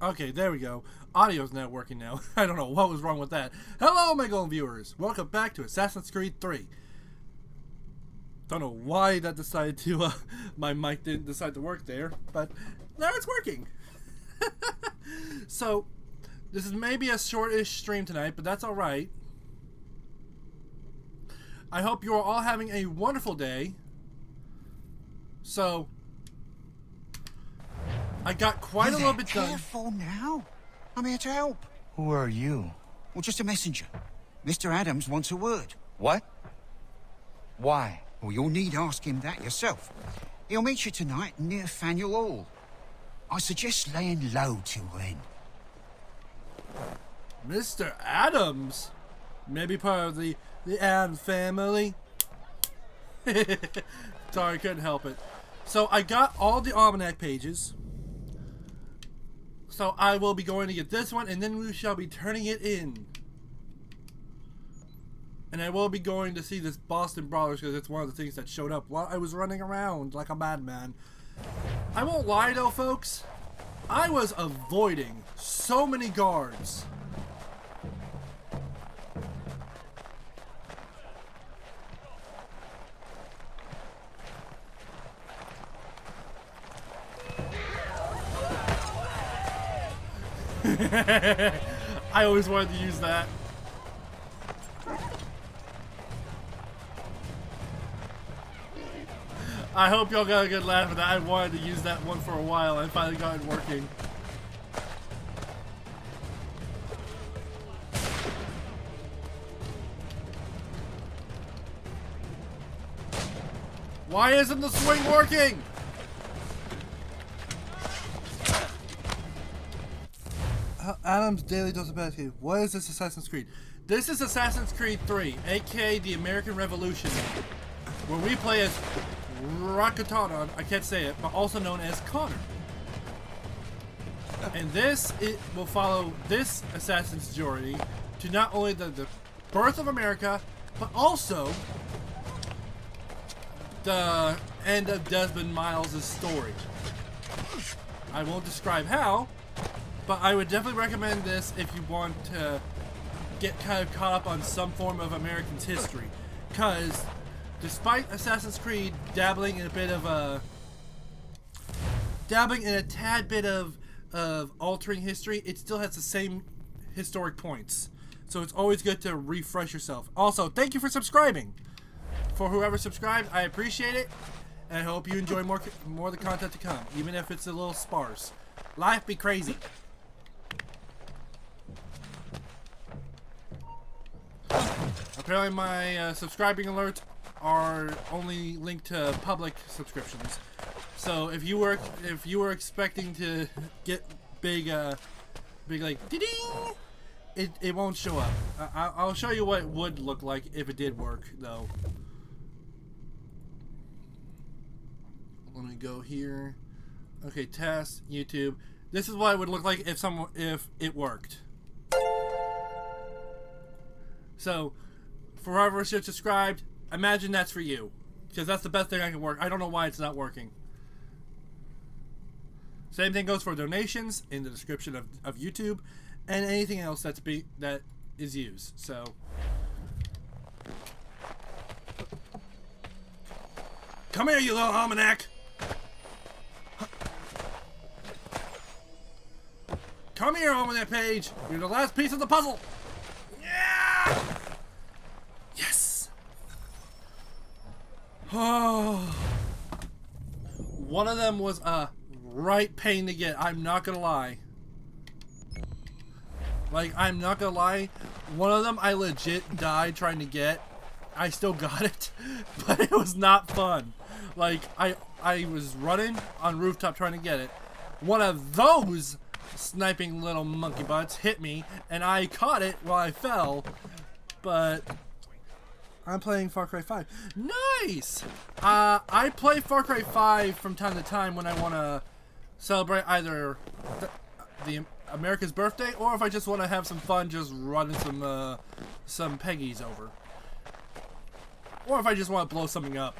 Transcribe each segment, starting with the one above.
Okay, there we go. Audio's not working now. I don't know what was wrong with that. Hello, my golden viewers. Welcome back to Assassin's Creed 3. Don't know why that decided to, my mic didn't decide to work there, but now it's working. So, this is maybe a shortish stream tonight, but that's alright. I hope you are all having a wonderful day. So, I got quite a little bit done. Careful now. I'm here to help. Who are you? Well, just a messenger. Mr. Adams wants a word. What? Why? Well, you'll need to ask him that yourself. He'll meet you tonight near Faneuil Hall. I suggest laying low till then. Mr. Adams? Maybe part of the Adams family? Sorry, couldn't help it. So I got all the almanac pages. So I will be going to get this one, and then we shall be turning it in. And I will be going to see this Boston Brawlers because it's one of the things that showed up while I was running around like a madman. I won't lie though, folks. I was avoiding so many guards. I always wanted to use that. I hope y'all got a good laugh at that. I wanted to use that one for a while. I finally got it working. Why isn't the swing working? Adam's Daily Dose of Bad. What is this Assassin's Creed? This is Assassin's Creed 3, aka the American Revolution, where we play as Rakutanon, I can't say it, but also known as Connor. And this will follow this assassin's journey to not only the birth of America, but also the end of Desmond Miles' story. I won't describe how, but I would definitely recommend this if you want to get kind of caught up on some form of American's history. Because despite Assassin's Creed dabbling in a bit of a tad bit of altering history, it still has the same historic points. So it's always good to refresh yourself. Also, thank you for subscribing. For whoever subscribed, I appreciate it. And I hope you enjoy more of the content to come, even if it's a little sparse. Life be crazy. Apparently my subscribing alerts are only linked to public subscriptions. So if you were expecting to get big like ding, it won't show up. I'll show you what it would look like if it did work though. Let me go here. Okay, test YouTube. This is what it would look like if it worked. So, for whoever is subscribed, imagine that's for you, because that's the best thing I can work. I don't know why it's not working. Same thing goes for donations in the description of YouTube, and anything else that is used. So, come here, you little almanac. Come here, almanac page. You're the last piece of the puzzle. Yeah! Yes. Oh. One of them was a right pain to get. I'm not gonna lie. Like, I'm not gonna lie. One of them I legit died trying to get. I still got it, but it was not fun. Like, I was running on rooftop trying to get it. One of those sniping little monkey butts hit me, and I caught it while I fell, but I'm playing Far Cry 5. Nice! I play Far Cry 5 from time to time when I want to celebrate either the America's birthday, or if I just want to have some fun just running some Peggies over. Or if I just want to blow something up.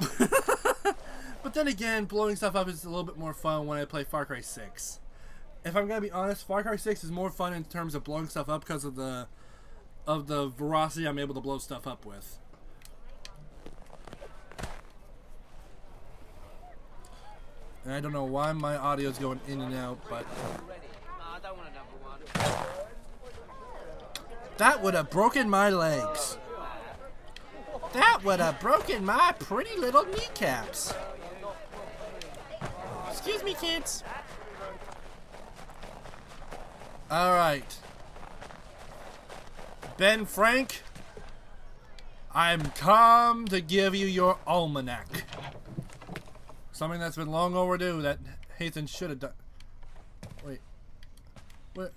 But then again, blowing stuff up is a little bit more fun when I play Far Cry 6. If I'm going to be honest, Far Cry 6 is more fun in terms of blowing stuff up because of the velocity I'm able to blow stuff up with. And I don't know why my audio is going in and out, but that would have broken my legs. That would have broken my pretty little kneecaps. Excuse me, kids. Alright. Ben Frank, I'm come to give you your almanac. Something that's been long overdue that Hathan should have done. Wait. What?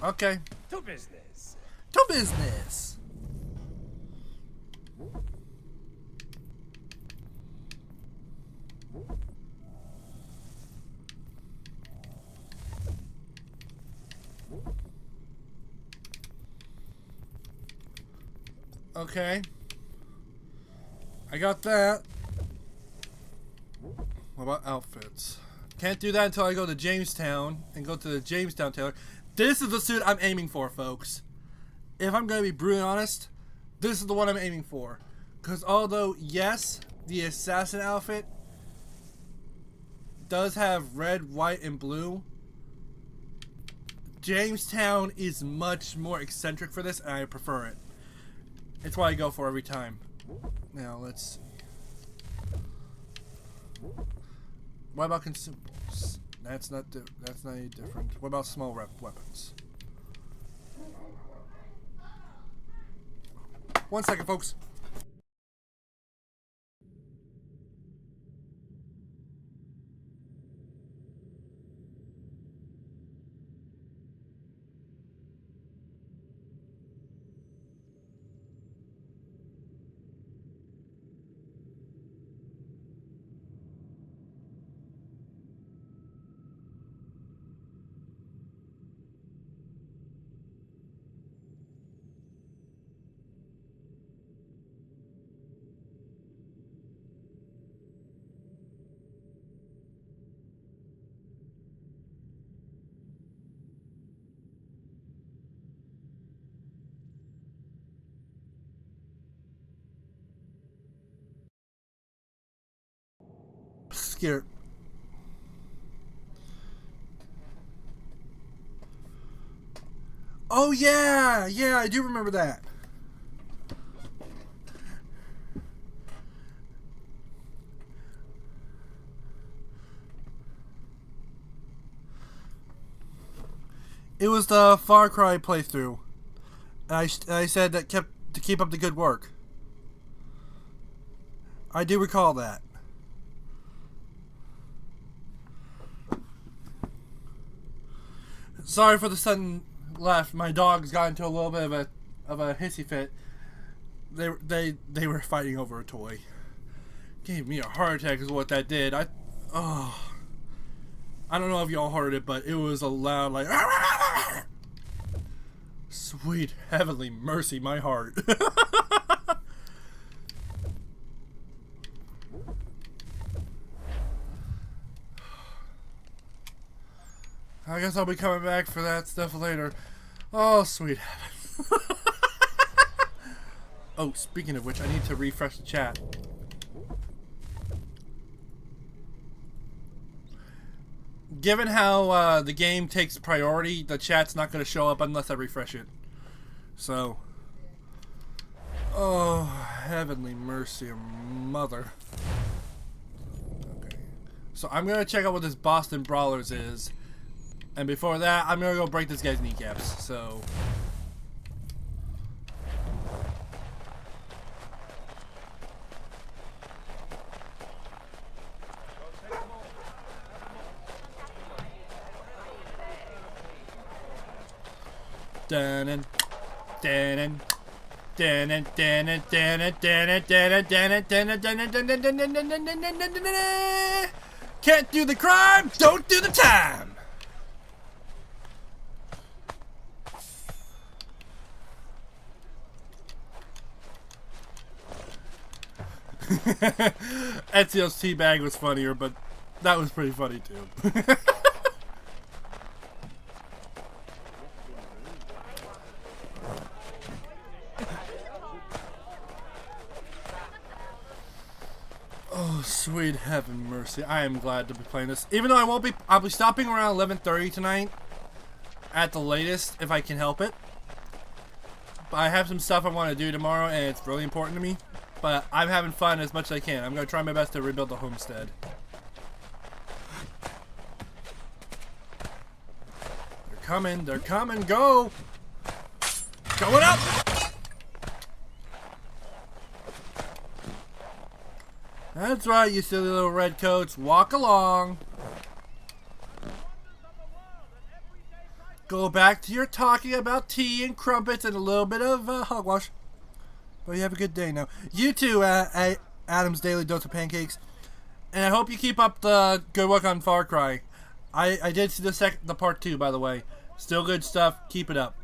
Okay. To business. To business. Okay. I got that. What about outfits? Can't do that until I go to Jamestown and go to the Jamestown tailor. This is the suit I'm aiming for, folks. If I'm going to be brutally honest, this is the one I'm aiming for. Because although, yes, the assassin outfit does have red, white, and blue, Jamestown is much more eccentric for this, and I prefer it. It's what I go for every time. Now, let's see. What about consumables? That's not any different. What about small weapons? 1 second, folks. Scared. Oh yeah, I do remember that. It was the Far Cry playthrough. I said that to keep up the good work. I do recall that. Sorry for the sudden laugh. My dogs got into a little bit of a hissy fit. They were fighting over a toy. Gave me a heart attack is what that did. I don't know if y'all heard it, but it was a loud like. Sweet heavenly mercy, my heart. I guess I'll be coming back for that stuff later. Oh, sweet heaven. Oh, speaking of which, I need to refresh the chat. Given how the game takes priority, the chat's not going to show up unless I refresh it. So. Oh, heavenly mercy, mother. Okay. So I'm going to check out what this Boston Brawlers is. And before that, I'm gonna go break this guy's kneecaps, so... Dun-dun, dun-dun, Can't do the crime, don't do the time. Ezio's teabag was funnier, but that was pretty funny too. Oh, sweet heaven mercy. I am glad to be playing this. Even though I'll be stopping around 11:30 tonight at the latest if I can help it. But I have some stuff I want to do tomorrow and it's really important to me. But I'm having fun as much as I can. I'm going to try my best to rebuild the homestead. They're coming, go! Going up! That's right, you silly little redcoats. Walk along. Go back to your talking about tea and crumpets and a little bit of hogwash. But you have a good day now. You too, Adam's Daily Dose of Pancakes. And I hope you keep up the good work on Far Cry. I did see the part 2, by the way. Still good stuff. Keep it up.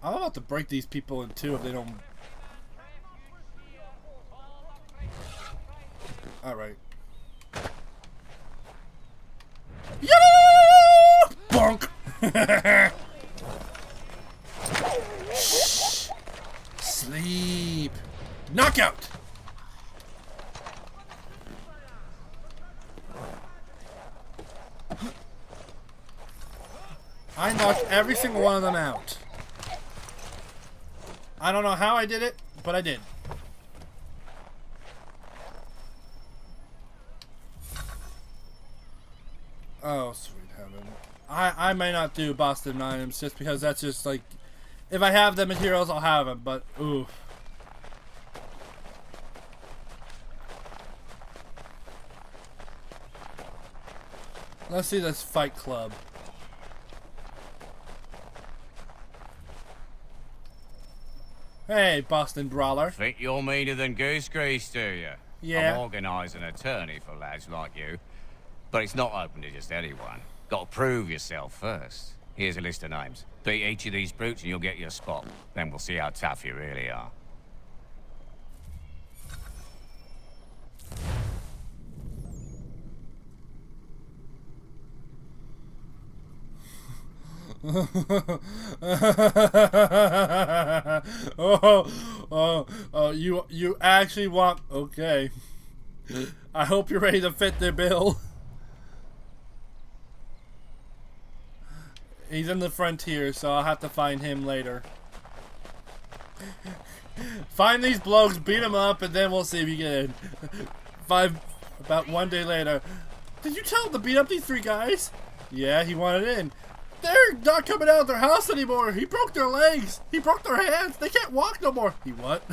I'm about to break these people in two if they don't. Alright. Yeah! Bonk! Shh. Sleep. Knockout! I knocked every single one of them out. I don't know how I did it, but I did. Oh, sweet heaven. I may not do Boston items just because that's just like... If I have them in heroes, I'll have them, but ooh. Let's see this Fight Club. Hey, Boston Brawler. Think you're meaner than goose grease, do you? Yeah. I'm organising an attorney for lads like you. But it's not open to just anyone. Got to prove yourself first. Here's a list of names. Beat each of these brutes and you'll get your spot. Then we'll see how tough you really are. You actually want... Okay. I hope you're ready to fit the bill. He's in the frontier, so I'll have to find him later. Find these blokes, beat them up, and then we'll see if you get in. About 1 day later. Did you tell him to beat up these 3 guys? Yeah, he wanted in. They're not coming out of their house anymore. He broke their legs. He broke their hands. They can't walk no more. He what?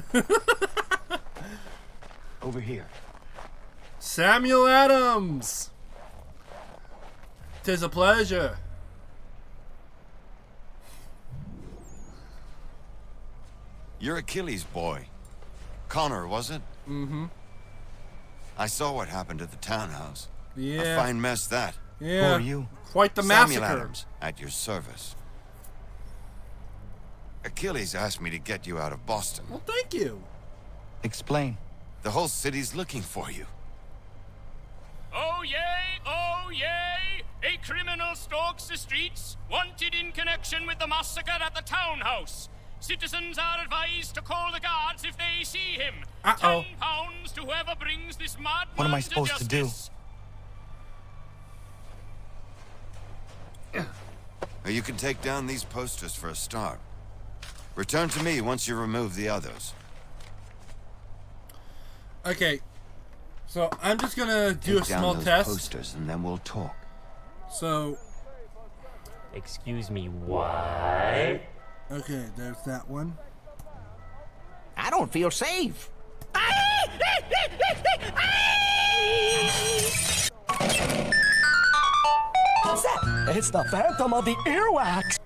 Over here. Samuel Adams. 'Tis a pleasure. You're Achilles' boy. Connor, was it? Mm-hmm. I saw what happened at the townhouse. Yeah. A fine mess, that. Yeah. Who are you? Quite the Samuel massacre. Adams, at your service. Achilles asked me to get you out of Boston. Well, thank you. Explain. The whole city's looking for you. Oh yay, oh yay! A criminal stalks the streets, wanted in connection with the massacre at the townhouse. Citizens are advised to call the guards if they see him. Uh-oh. £10 to whoever brings this madman What am I supposed to do? justice. Now, you can take down these posters for a start. Return to me once you remove the others. Okay. So, I'm just gonna do a Take down small those test. posters and then we'll talk. So, Excuse me, what? okay, there's that one. I don't feel safe. It's the Phantom of the Earwax.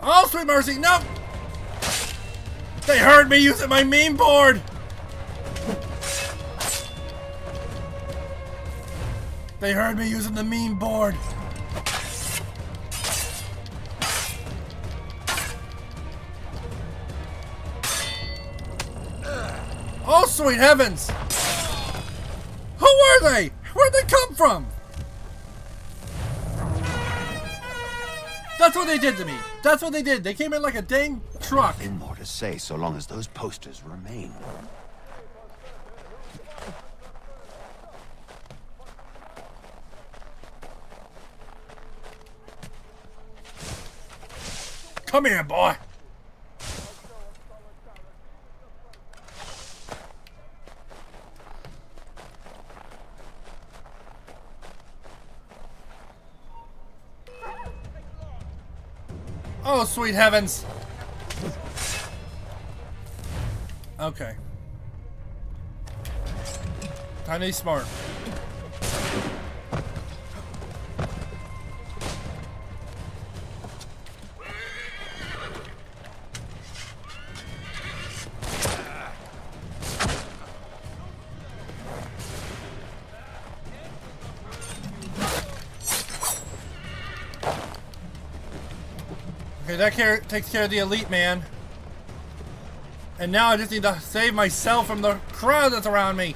Oh, sweet mercy, no! They heard me using my meme board! They heard me using the meme board. Oh, sweet heavens! Who were they? Where'd they come from? That's what they did to me. That's what they did. They came in like a dang truck. Nothing more to say so long as those posters remain. Come here, boy. Oh, sweet heavens. Okay. Time to be smart. Okay, that takes care of the elite man. And now I just need to save myself from the crowd that's around me.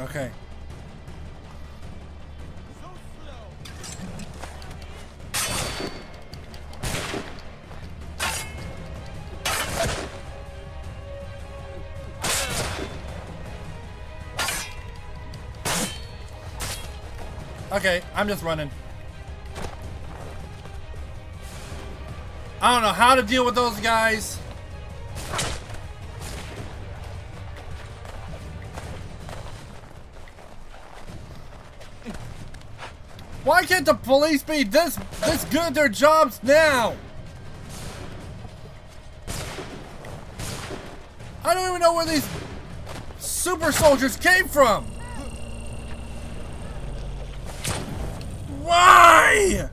Okay. Okay, I'm just running. I don't know how to deal with those guys. Why can't the police be this good at their jobs now? I don't even know where these super soldiers came from. Why?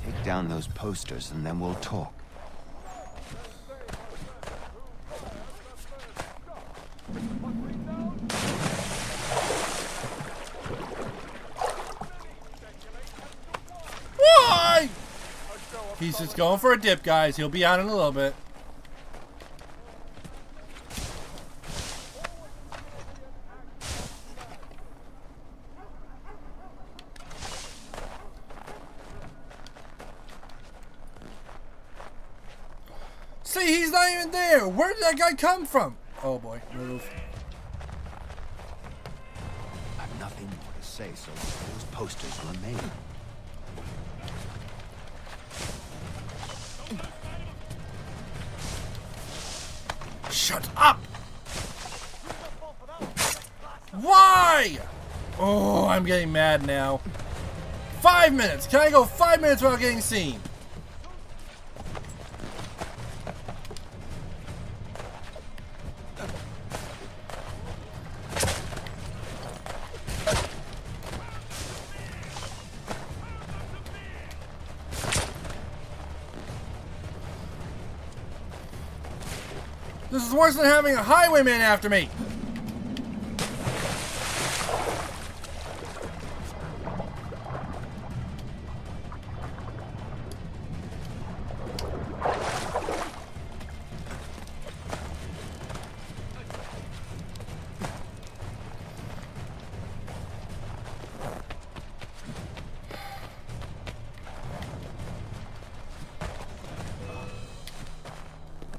Take down those posters and then we'll talk. Why? He's just going for a dip, guys. He'll be out in a little bit. See, he's not even there. Where did that guy come from? Oh boy, move. I've nothing more to say, so those posters remain. Shut up! Why? Oh, I'm getting mad now. 5 minutes. Can I go 5 minutes without getting seen? This is worse than having a highwayman after me.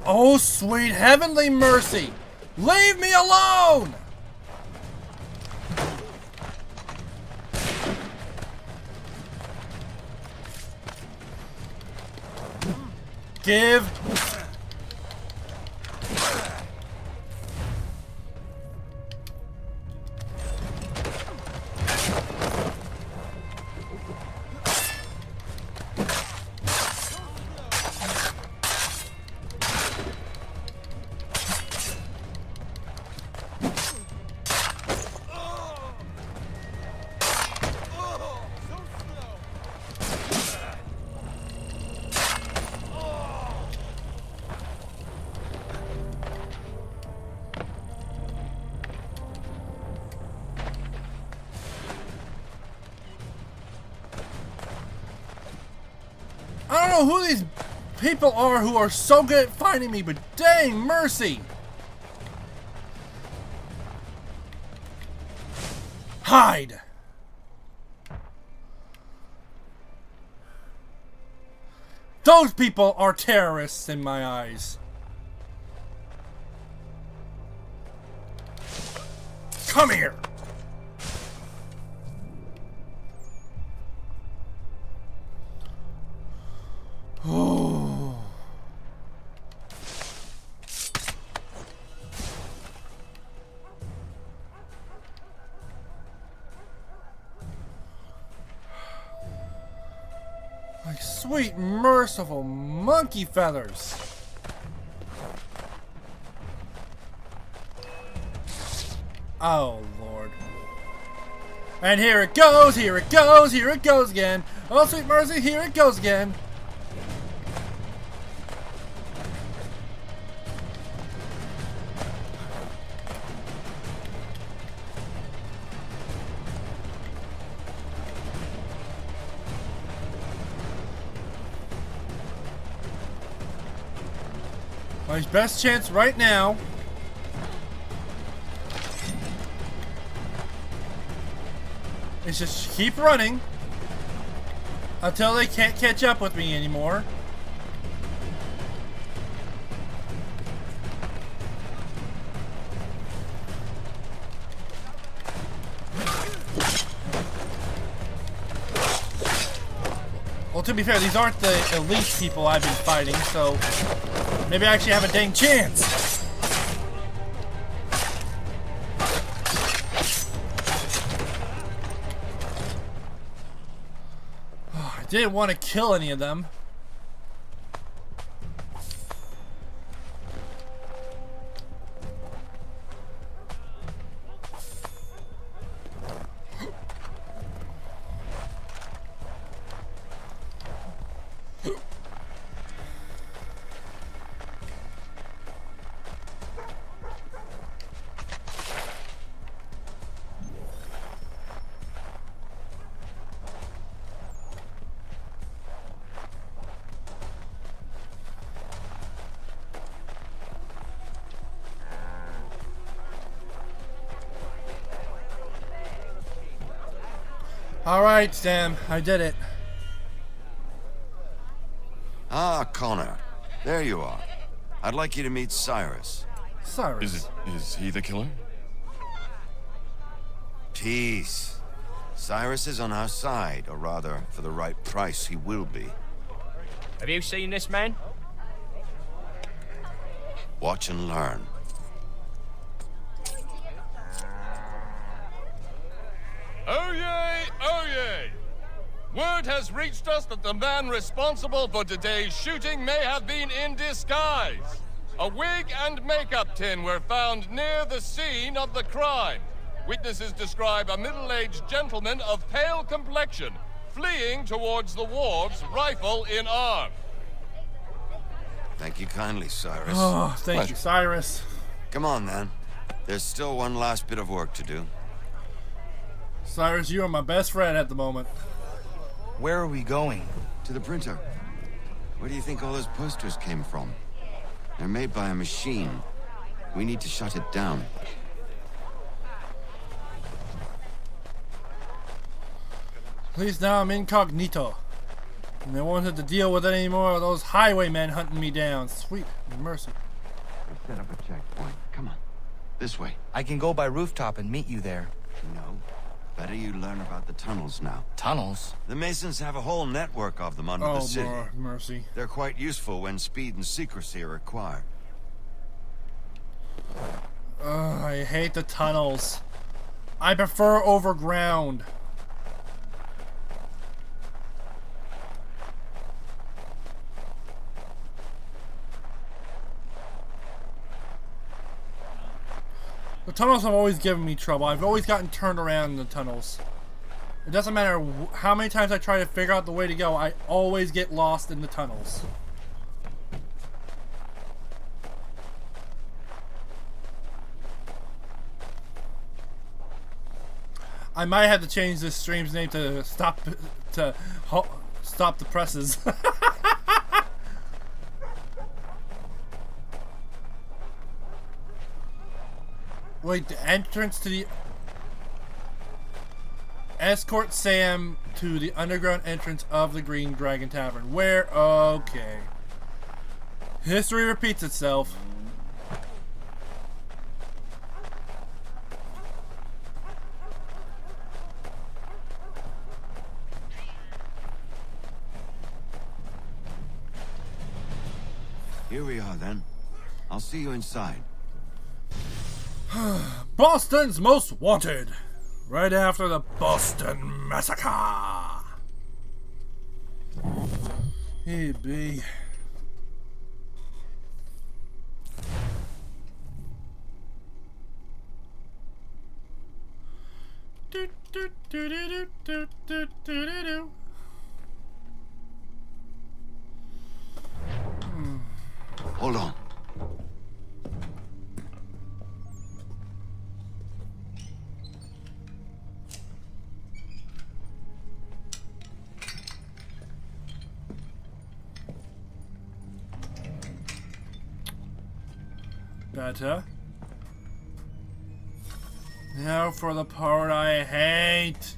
Oh, sweet heavenly mercy! Leave me alone! Give. know who these people are who are so good at finding me, but dang mercy! Hide! Those people are terrorists in my eyes. Come here! Oh. My sweet, merciful monkey feathers. Oh, Lord. And here it goes, here it goes, here it goes again. Oh, sweet mercy, here it goes again. My best chance right now is just keep running until they can't catch up with me anymore. Well, to be fair, these aren't the elite people I've been fighting, so maybe I actually have a dang chance. Oh, I didn't want to kill any of them. Alright, Sam, I did it. Ah, Connor. There you are. I'd like you to meet Cyrus. Cyrus. Is he the killer? Peace. Cyrus is on our side, or rather, for the right price, he will be. Have you seen this man? Watch and learn. Oh yay! Oh yay! Word has reached us that the man responsible for today's shooting may have been in disguise. A wig and makeup tin were found near the scene of the crime. Witnesses describe a middle-aged gentleman of pale complexion fleeing towards the wharves, rifle in arm. Thank you kindly, Cyrus. Oh, thank you, Cyrus. Come on, then. There's still one last bit of work to do. Cyrus, you are my best friend at the moment. Where are we going? To the printer. Where do you think all those posters came from? They're made by a machine. We need to shut it down. At least now I'm incognito. And I won't have to deal with any more of those highwaymen hunting me down. Sweet mercy. Let's set up a checkpoint. Come on. This way. I can go by rooftop and meet you there. No. Better you learn about the tunnels now. Tunnels? The Masons have a whole network of them under the Oh, city. Lord mercy. They're quite useful when speed and secrecy are required. I hate the tunnels. I prefer overground. The tunnels have always given me trouble. I've always gotten turned around in the tunnels. It doesn't matter how many times I try to figure out the way to go, I always get lost in the tunnels. I might have to change this stream's name to stop the presses. Wait, the entrance to the... Escort Sam to the underground entrance of the Green Dragon Tavern. Where? Okay. History repeats itself. Here we are, then. I'll see you inside. Boston's Most Wanted. Right after the Boston Massacre. Hey, B. Do, do, do, do, do, do, do, do, do. Hold on. Better. Now for the part I hate.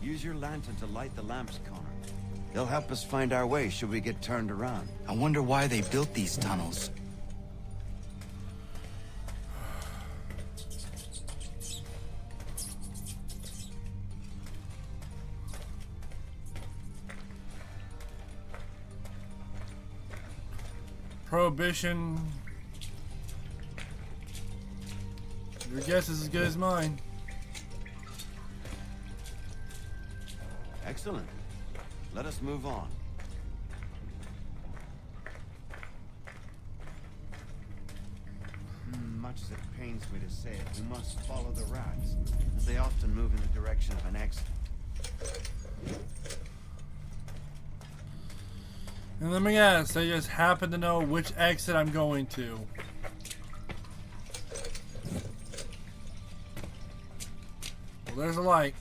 Use your lantern to light the lamps, Connor. They'll help us find our way should we get turned around. I wonder why they built these tunnels. Prohibition. Your guess is as good as mine. Excellent. Let us move on. Much as it pains me to say it, we must follow the rats, as they often move in the direction of an exit. And let me guess, they just happen to know which exit I'm going to. Well, there's a light.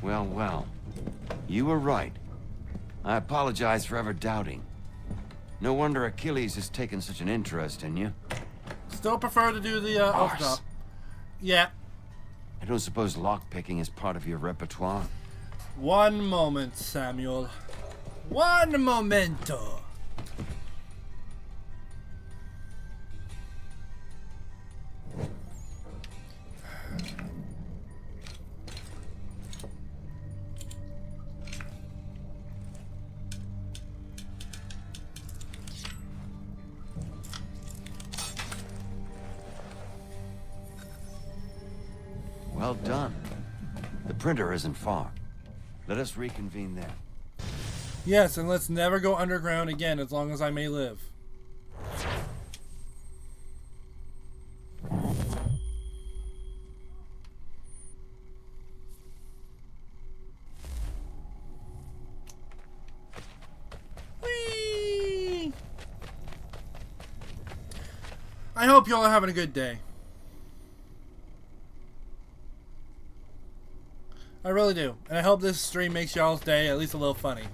Well, well. You were right. I apologize for ever doubting. No wonder Achilles has taken such an interest in you. Still prefer to do the off top. Yeah. I don't suppose lockpicking is part of your repertoire? One moment, Samuel. One momento. Well done. The printer isn't far. Let us reconvene there. Yes, and let's never go underground again as long as I may live. Whee! I hope y'all are having a good day. I really do. And I hope this stream makes y'all's day at least a little funny.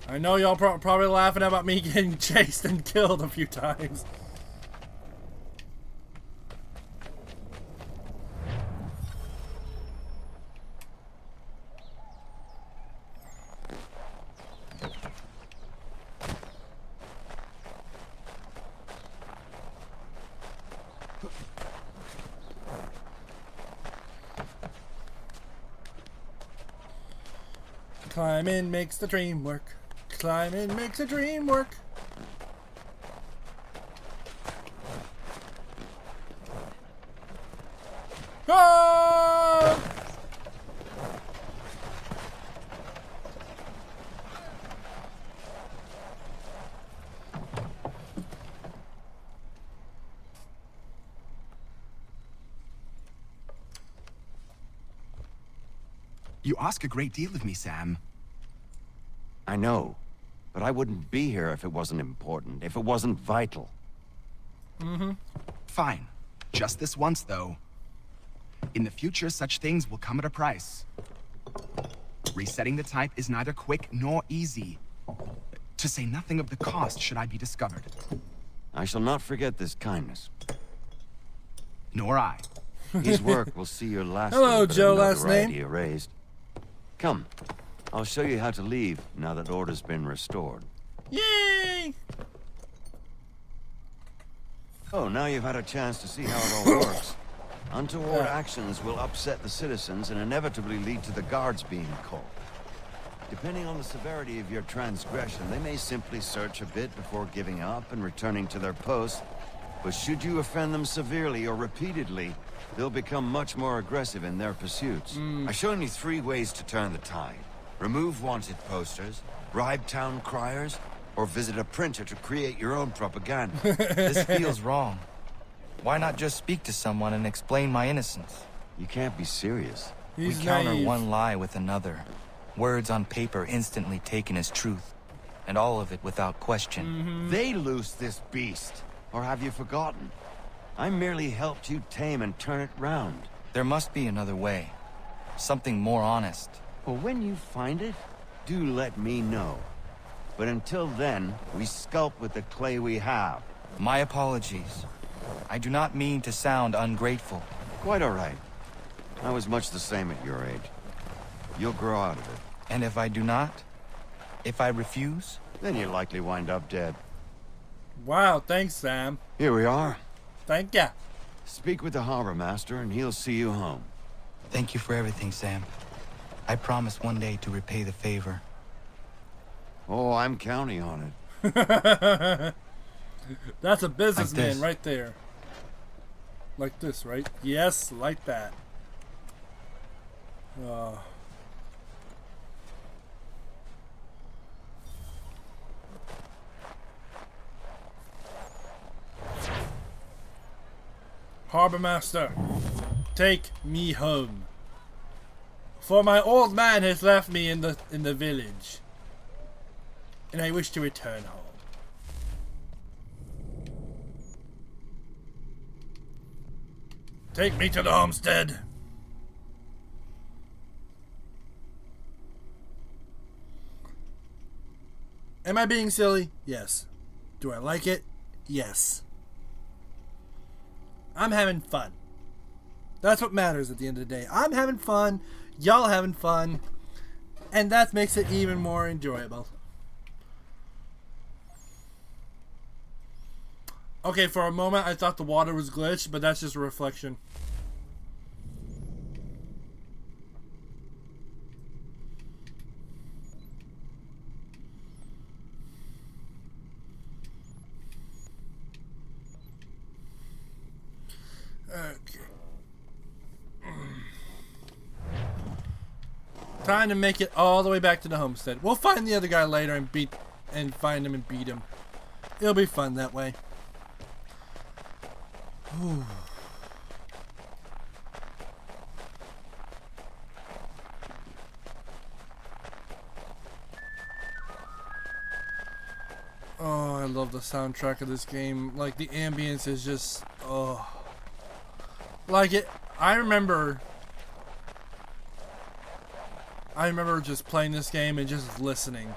I know y'all probably laughing about me getting chased and killed a few times. Climbing makes the dream work. Climbing makes the dream work. Ah! You ask a great deal of me, Sam. I know, but I wouldn't be here if it wasn't important, if it wasn't vital. Fine. Just this once, though. In the future, such things will come at a price. Resetting the type is neither quick nor easy. To say nothing of the cost should I be discovered. I shall not forget this kindness. Nor I. His work will see your last Hello, little bit Joe, of last name? notoriety erased. Come, I'll show you how to leave now that order's been restored. Yay! Oh, now you've had a chance to see how it all works. Untoward actions will upset the citizens and inevitably lead to the guards being called. Depending on the severity of your transgression, they may simply search a bit before giving up and returning to their posts. But should you offend them severely or repeatedly, they'll become much more aggressive in their pursuits. I've shown you 3 ways to turn the tide. Remove wanted posters, bribe town criers, or visit a printer to create your own propaganda. This feels wrong. Why not just speak to someone and explain my innocence? You can't be serious. He's We counter naive. one lie with another. Words on paper instantly taken as truth. And all of it without question. They loose this beast. Or have you forgotten? I merely helped you tame and turn it round. There must be another way. Something more honest. Well, when you find it, do let me know. But until then, we sculpt with the clay we have. My apologies. I do not mean to sound ungrateful. Quite all right. I was much the same at your age. You'll grow out of it. And if I do not? If I refuse? Then you'll likely wind up dead. Wow, thanks, Sam. Here we are. Thank ya. Speak with the harbor master and he'll see you home. Thank you for everything, Sam. I promise one day to repay the favor. Oh, I'm counting on it. That's a businessman this. right there. Like this, right? Yes, like that. Harbor master, take me home. For my old man has left me in the village, and I wish to return home. Take me to the homestead. Am I being silly? Yes. Do I like it? Yes. I'm having fun. That's what matters at the end of the day. I'm having fun. Y'all having fun. And that makes it even more enjoyable. Okay, for a moment I thought the water was glitched, but that's just a reflection. Okay. Time to make it all the way back to the homestead. We'll find the other guy later and find him and beat him. It'll be fun that way. Whew. Oh, I love the soundtrack of this game. Like, the ambience is just, oh. Like, I remember just playing this game and just listening.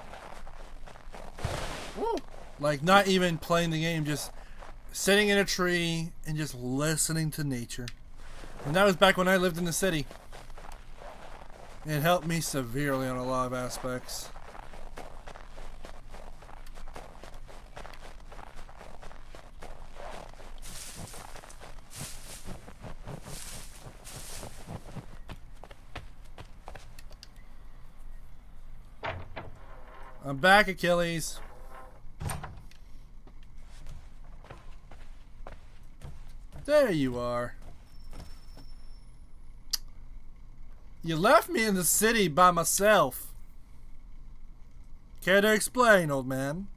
Woo. Like, not even playing the game, just sitting in a tree and just listening to nature. And that was back when I lived in the city. It helped me severely on a lot of aspects. I'm back, Achilles. There you are. You left me in the city by myself. Care to explain, old man?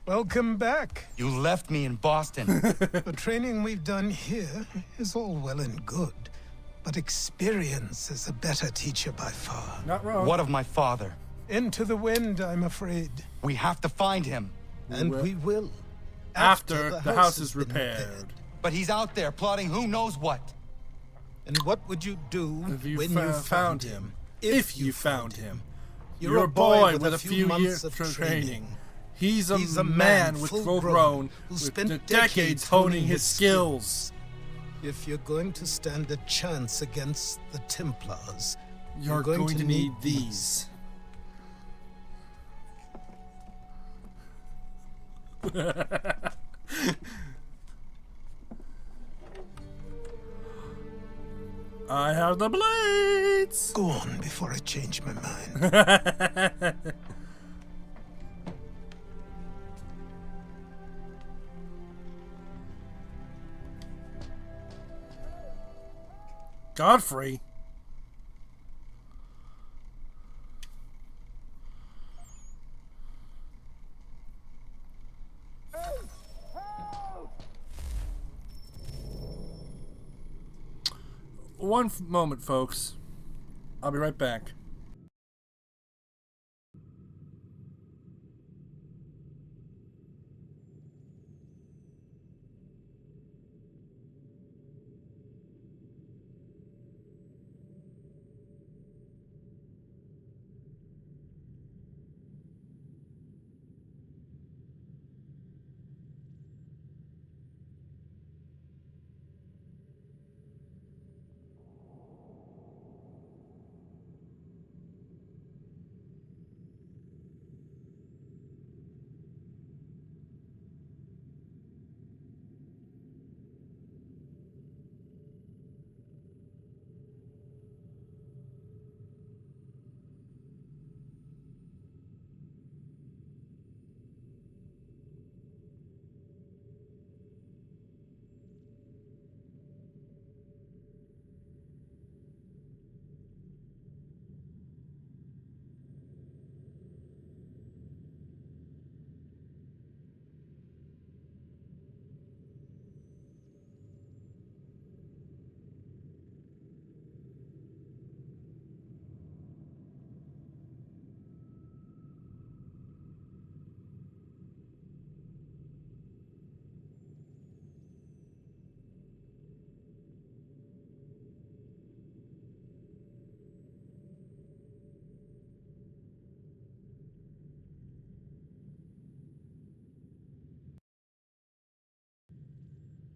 Welcome back. You left me in Boston. The training we've done here is all well and good, but experience is a better teacher by far. Not wrong. What of my father? Into the wind, I'm afraid. We have to find him. And we will. After the house is repaired. But he's out there plotting who knows what. And what would you do If you when you found him? If you found him. You're a boy with a few years of training. He's a man with full grown who spent decades honing his skills. If you're going to stand a chance against the Templars, You're going to need these. I have the blades! Go on before I change my mind. Godfrey? One moment, folks. I'll be right back.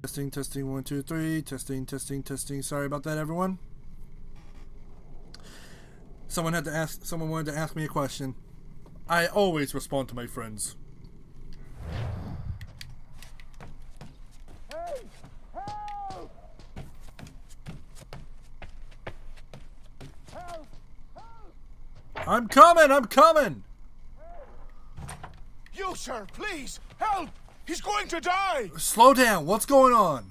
Testing, testing, 1, 2, 3. Testing, testing, testing. Sorry about that, everyone. Someone wanted to ask me a question. I always respond to my friends. Hey! Help! Help! Help! I'm coming! I'm coming! You, sir, please, help! He's going to die! Slow down. What's going on?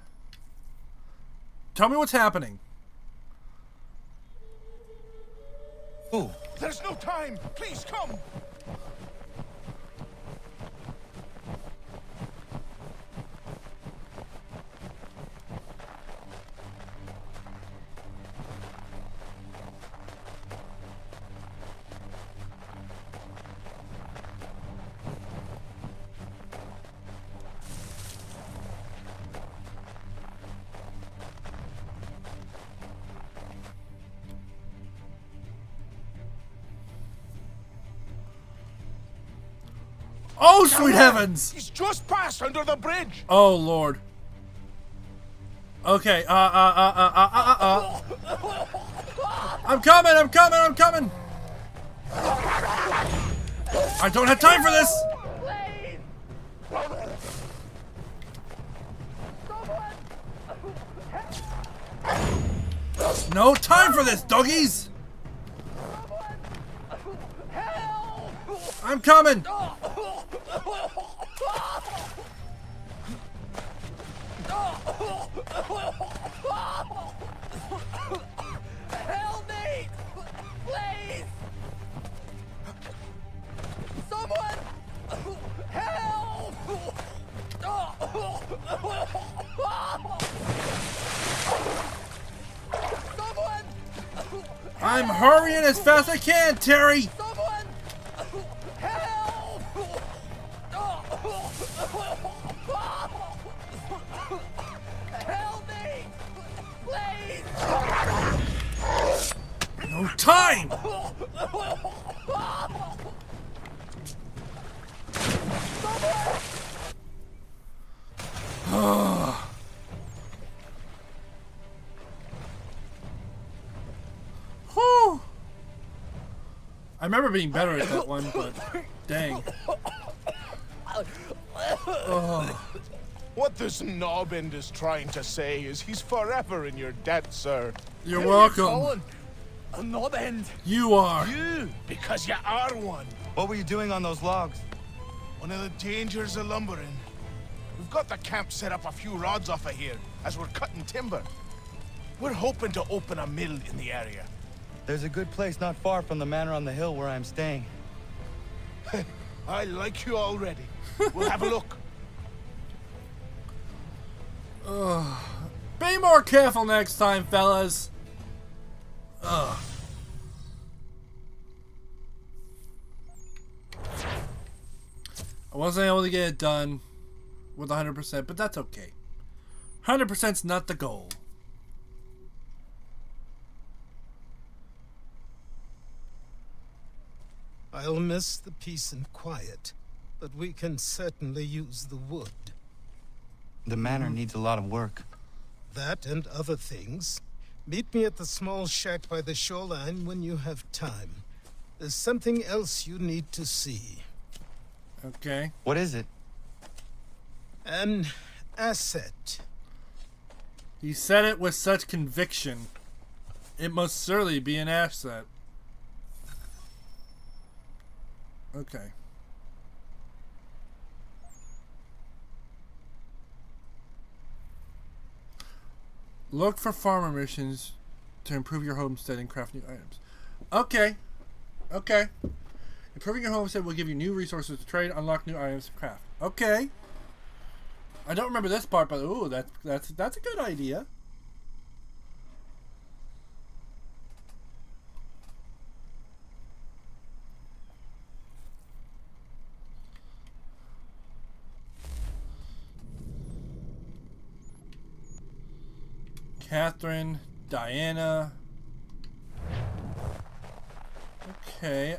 Tell me what's happening. Oh. There's no time! Please come! Oh, sweet heavens! He's just passed under the bridge! Oh, Lord. Okay, I'm coming, I'm coming, I'm coming! I don't have time for this! No time for this, doggies! I'm coming! Help me! Please! Someone! Help! Someone! I'm hurrying as fast as I can, Terry! Someone! Help! Help me! Please! time! Whew. I remember being better at that one, but dang. What this knobbend is trying to say is he's forever in your debt, sir. You're welcome. A knobbend. You are. You, because you are one. What were you doing on those logs? One of the dangers of lumbering. We've got the camp set up a few rods off of here as we're cutting timber. We're hoping to open a mill in the area. There's a good place not far from the manor on the hill where I'm staying. I like you already. We'll have a look. Be more careful next time, fellas. Ugh. I wasn't able to get it done with 100%, but that's okay. 100%'s not the goal. I'll miss the peace and quiet, but we can certainly use the wood. The manor needs a lot of work. That and other things. Meet me at the small shack by the shoreline when you have time. There's something else you need to see. Okay. What is it? An asset. He said it with such conviction. It must certainly be an asset. Okay. Look for farmer missions to improve your homestead and craft new items. Okay. Okay. Improving your homestead will give you new resources to trade, unlock new items to craft. Okay. I don't remember this part, but ooh, that's a good idea. Catherine, Diana. Okay,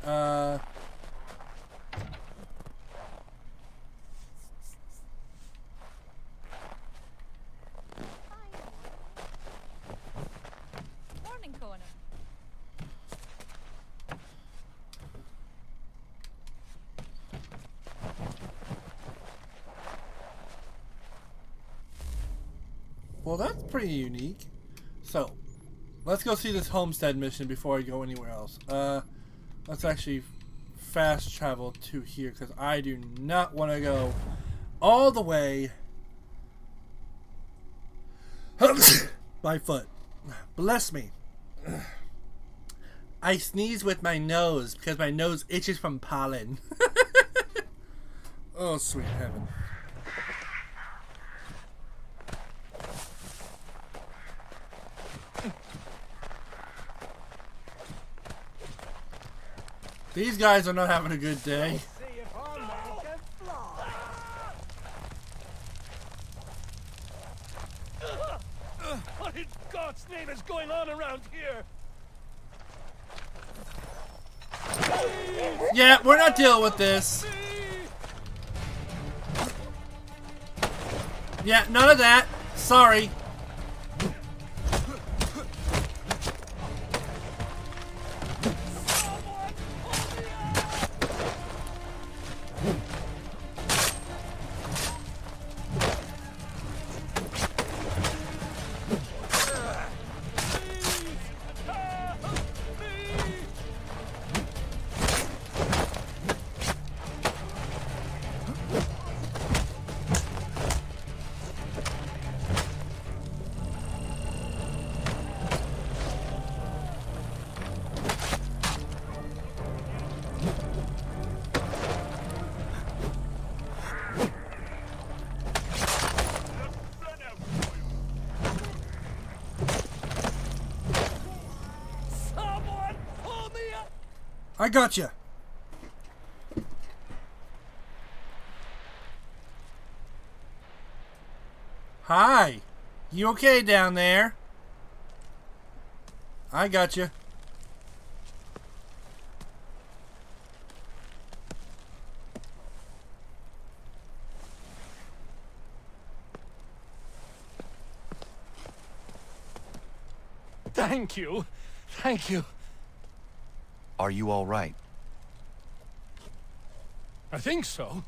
Morning, Conan. well, that's pretty unique. So, let's go see this homestead mission before I go anywhere else. Let's actually fast travel to here because I do not want to go all the way. My foot. Bless me. I sneeze with my nose because my nose itches from pollen. Oh, sweet heaven. These guys are not having a good day. What in God's name is going on around here? Yeah, we're not dealing with this. Yeah, none of that. Sorry. I got you. Hi. You okay down there? I got you. Thank you. Thank you. Are you all right? I think so.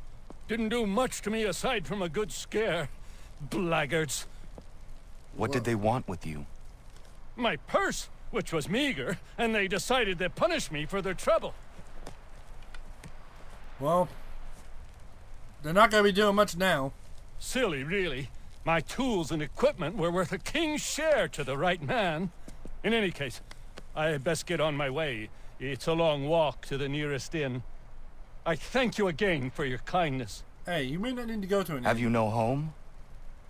Didn't do much to me aside from a good scare. Blackguards. What did they want with you? My purse, which was meager, and they decided to punish me for their trouble. Well, they're not going to be doing much now. Silly, really. My tools and equipment were worth a king's share to the right man. In any case, I had best get on my way. It's a long walk to the nearest inn. I thank you again for your kindness. Hey, you may not need to go to an inn. Have you no home?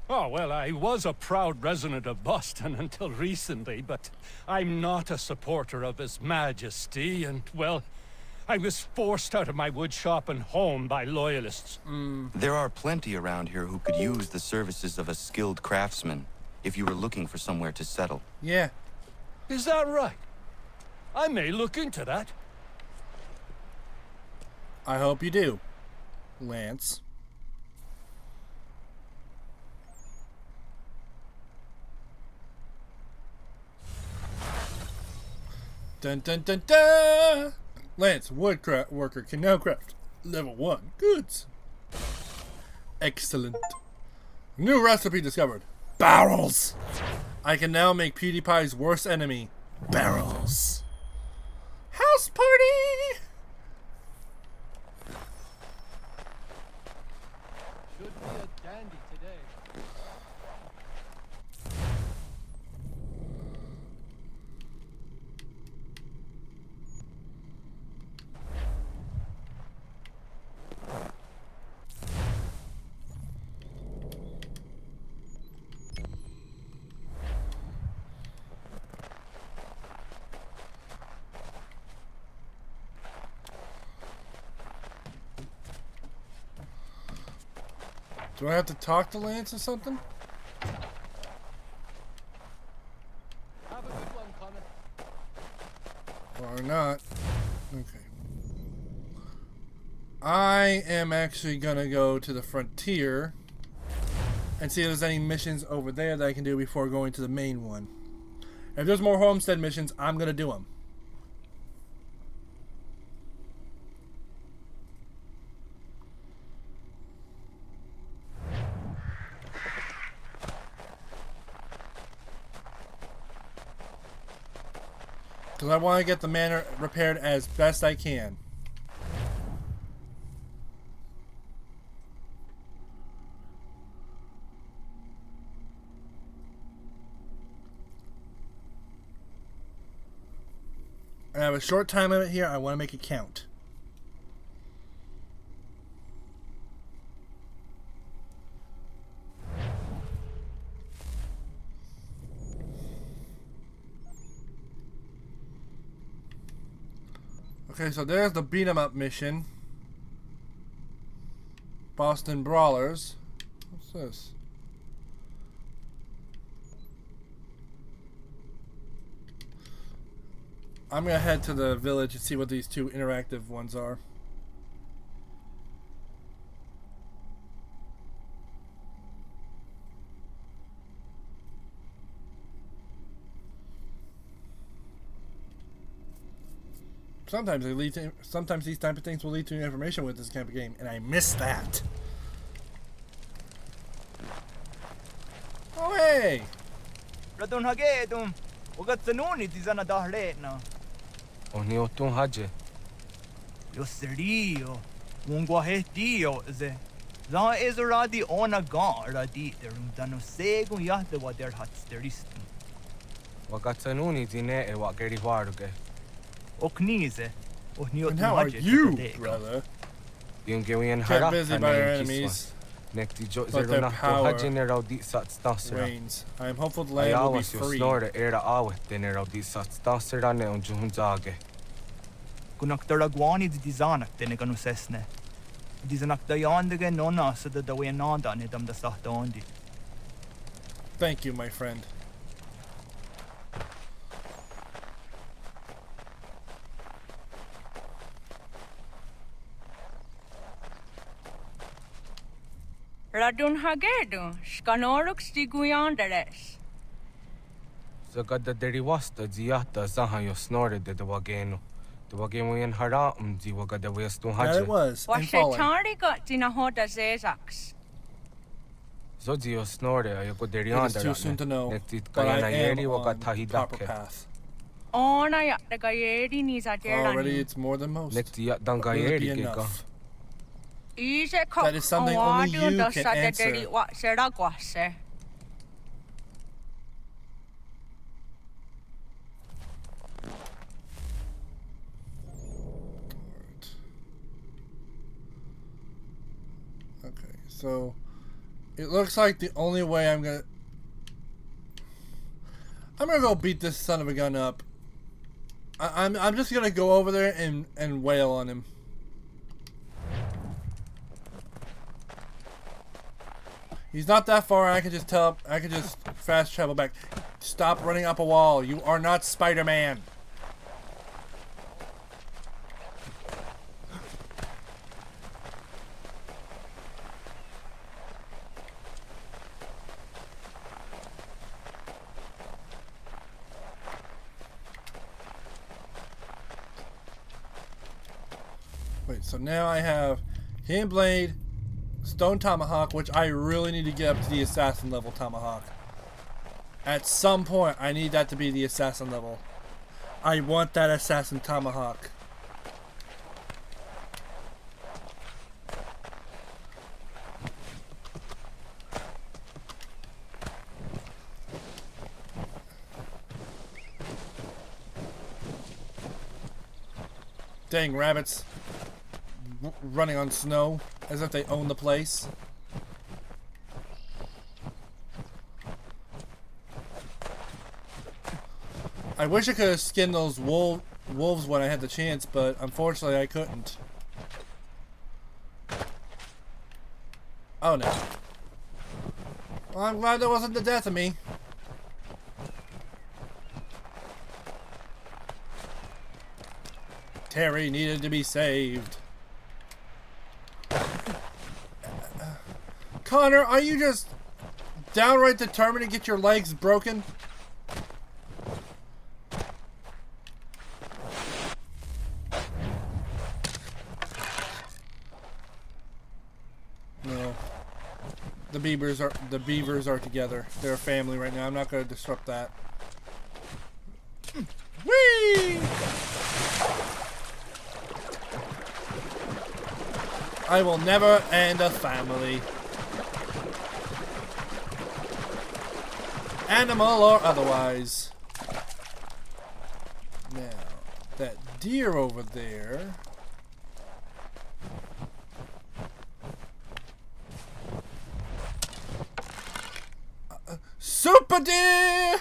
Oh, well, I was a proud resident of Boston until recently, but I'm not a supporter of His Majesty, and, well, I was forced out of my woodshop and home by loyalists. There are plenty around here who could use the services of a skilled craftsman if you were looking for somewhere to settle. Yeah. Is that right? I may look into that. I hope you do, Lance. Dun dun dun dun! Lance, woodcraft worker, can now craft level 1 goods. Excellent. New recipe discovered. Barrels! I can now make PewDiePie's worst enemy. Barrels. House party! Should be a dandy today. Do I have to talk to Lance or something? Have a good one, Connor. Or not. Okay. I am actually gonna go to the frontier and see if there's any missions over there that I can do before going to the main one. If there's more homestead missions, I'm gonna do them. Because I want to get the manor repaired as best I can. I have a short time limit here. I want to make it count. Okay, so there's the beat 'em up mission. Boston Brawlers. What's this? I'm gonna head to the village and see what these two interactive ones are. Sometimes they lead to, sometimes these type of things will lead to information with this kind of game, and I miss that. Oh hey! Radon hagedum. Ugat sanuni tizana dahletna. Oni otun haje. Yo serio. Ungwa hetio ze. La ezeradi ona gar adi derum dano segun yahde wa der hat steristen. Wagat sanuni dine e wa geri waruge. Oknize. And how are you, brother? Kept busy by our enemies, but their power reigns. I am hopeful the land will be free. Kunaktaragwani di dizanak teneganu sesne. Dizanak dayandige nona so that the way nanda nidam da sahtondi. Thank you, my friend. Radun hagedu, skanoruk stiguyanderes. Sagada deriwasta ziata sahayo snorted the wageno. The wagemo hara ziwagada westu That it was. Was And she falling. tardy got tina hoda zezax? Zozio snore ayoko It derianda. is too soon to know, Nektit but I kayana am yeri on the wakatahi proper dake. path. Ona ya the gayeri ni za Already, it's more than most. Nektia Will it be dangayeri keka. enough? That is something only you can answer. What será guase? Okay, so it looks like the only way I'm gonna go beat this son of a gun up. I'm just gonna go over there and wail on him. He's not that far. I can just fast travel back. Stop running up a wall. You are not Spider-Man. Wait, so now I have Hidden Blade, Stone Tomahawk, which I really need to get up to the Assassin level Tomahawk. At some point, I need that to be the Assassin level. I want that Assassin Tomahawk. Dang rabbits. Running on snow as if they own the place. I wish I could have skinned those wolves when I had the chance, but unfortunately I couldn't. Oh no. Well, I'm glad that wasn't the death of me. Terry needed to be saved. Connor, are you just downright determined to get your legs broken? No. The beavers are together. They're a family right now. I'm not going to disrupt that. Whee! I will never end a family. Animal or otherwise. Now, that deer over there. Super deer!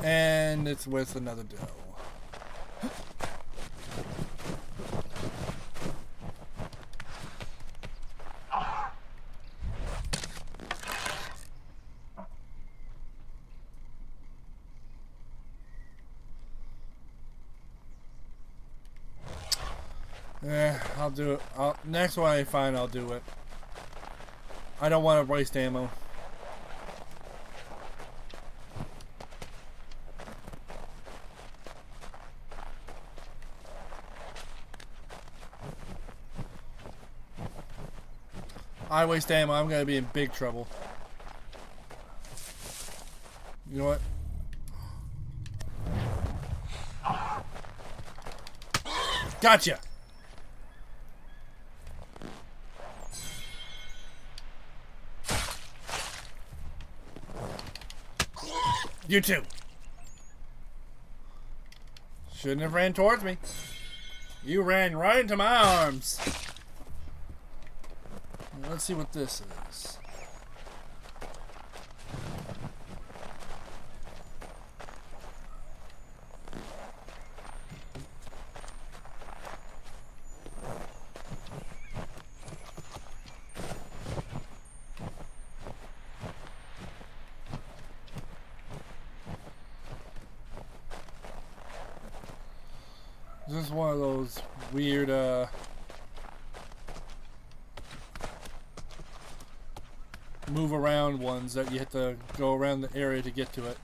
And it's with another doe. I'll do it. Next one I find, I'll do it. I don't want to waste ammo. I waste ammo, I'm going to be in big trouble. You know what? Gotcha! You too. Shouldn't have ran towards me. You ran right into my arms. Now, let's see what this is. This is one of those weird, move around ones that you have to go around the area to get to it.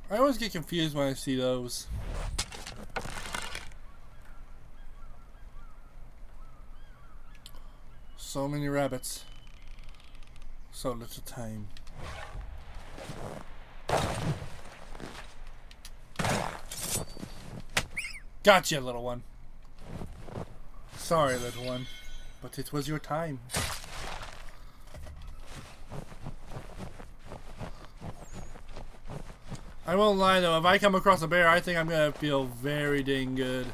I always get confused when I see those. So many rabbits. So little time. Gotcha, little one. Sorry, little one. But it was your time. I won't lie though, if I come across a bear, I think I'm gonna feel very dang good.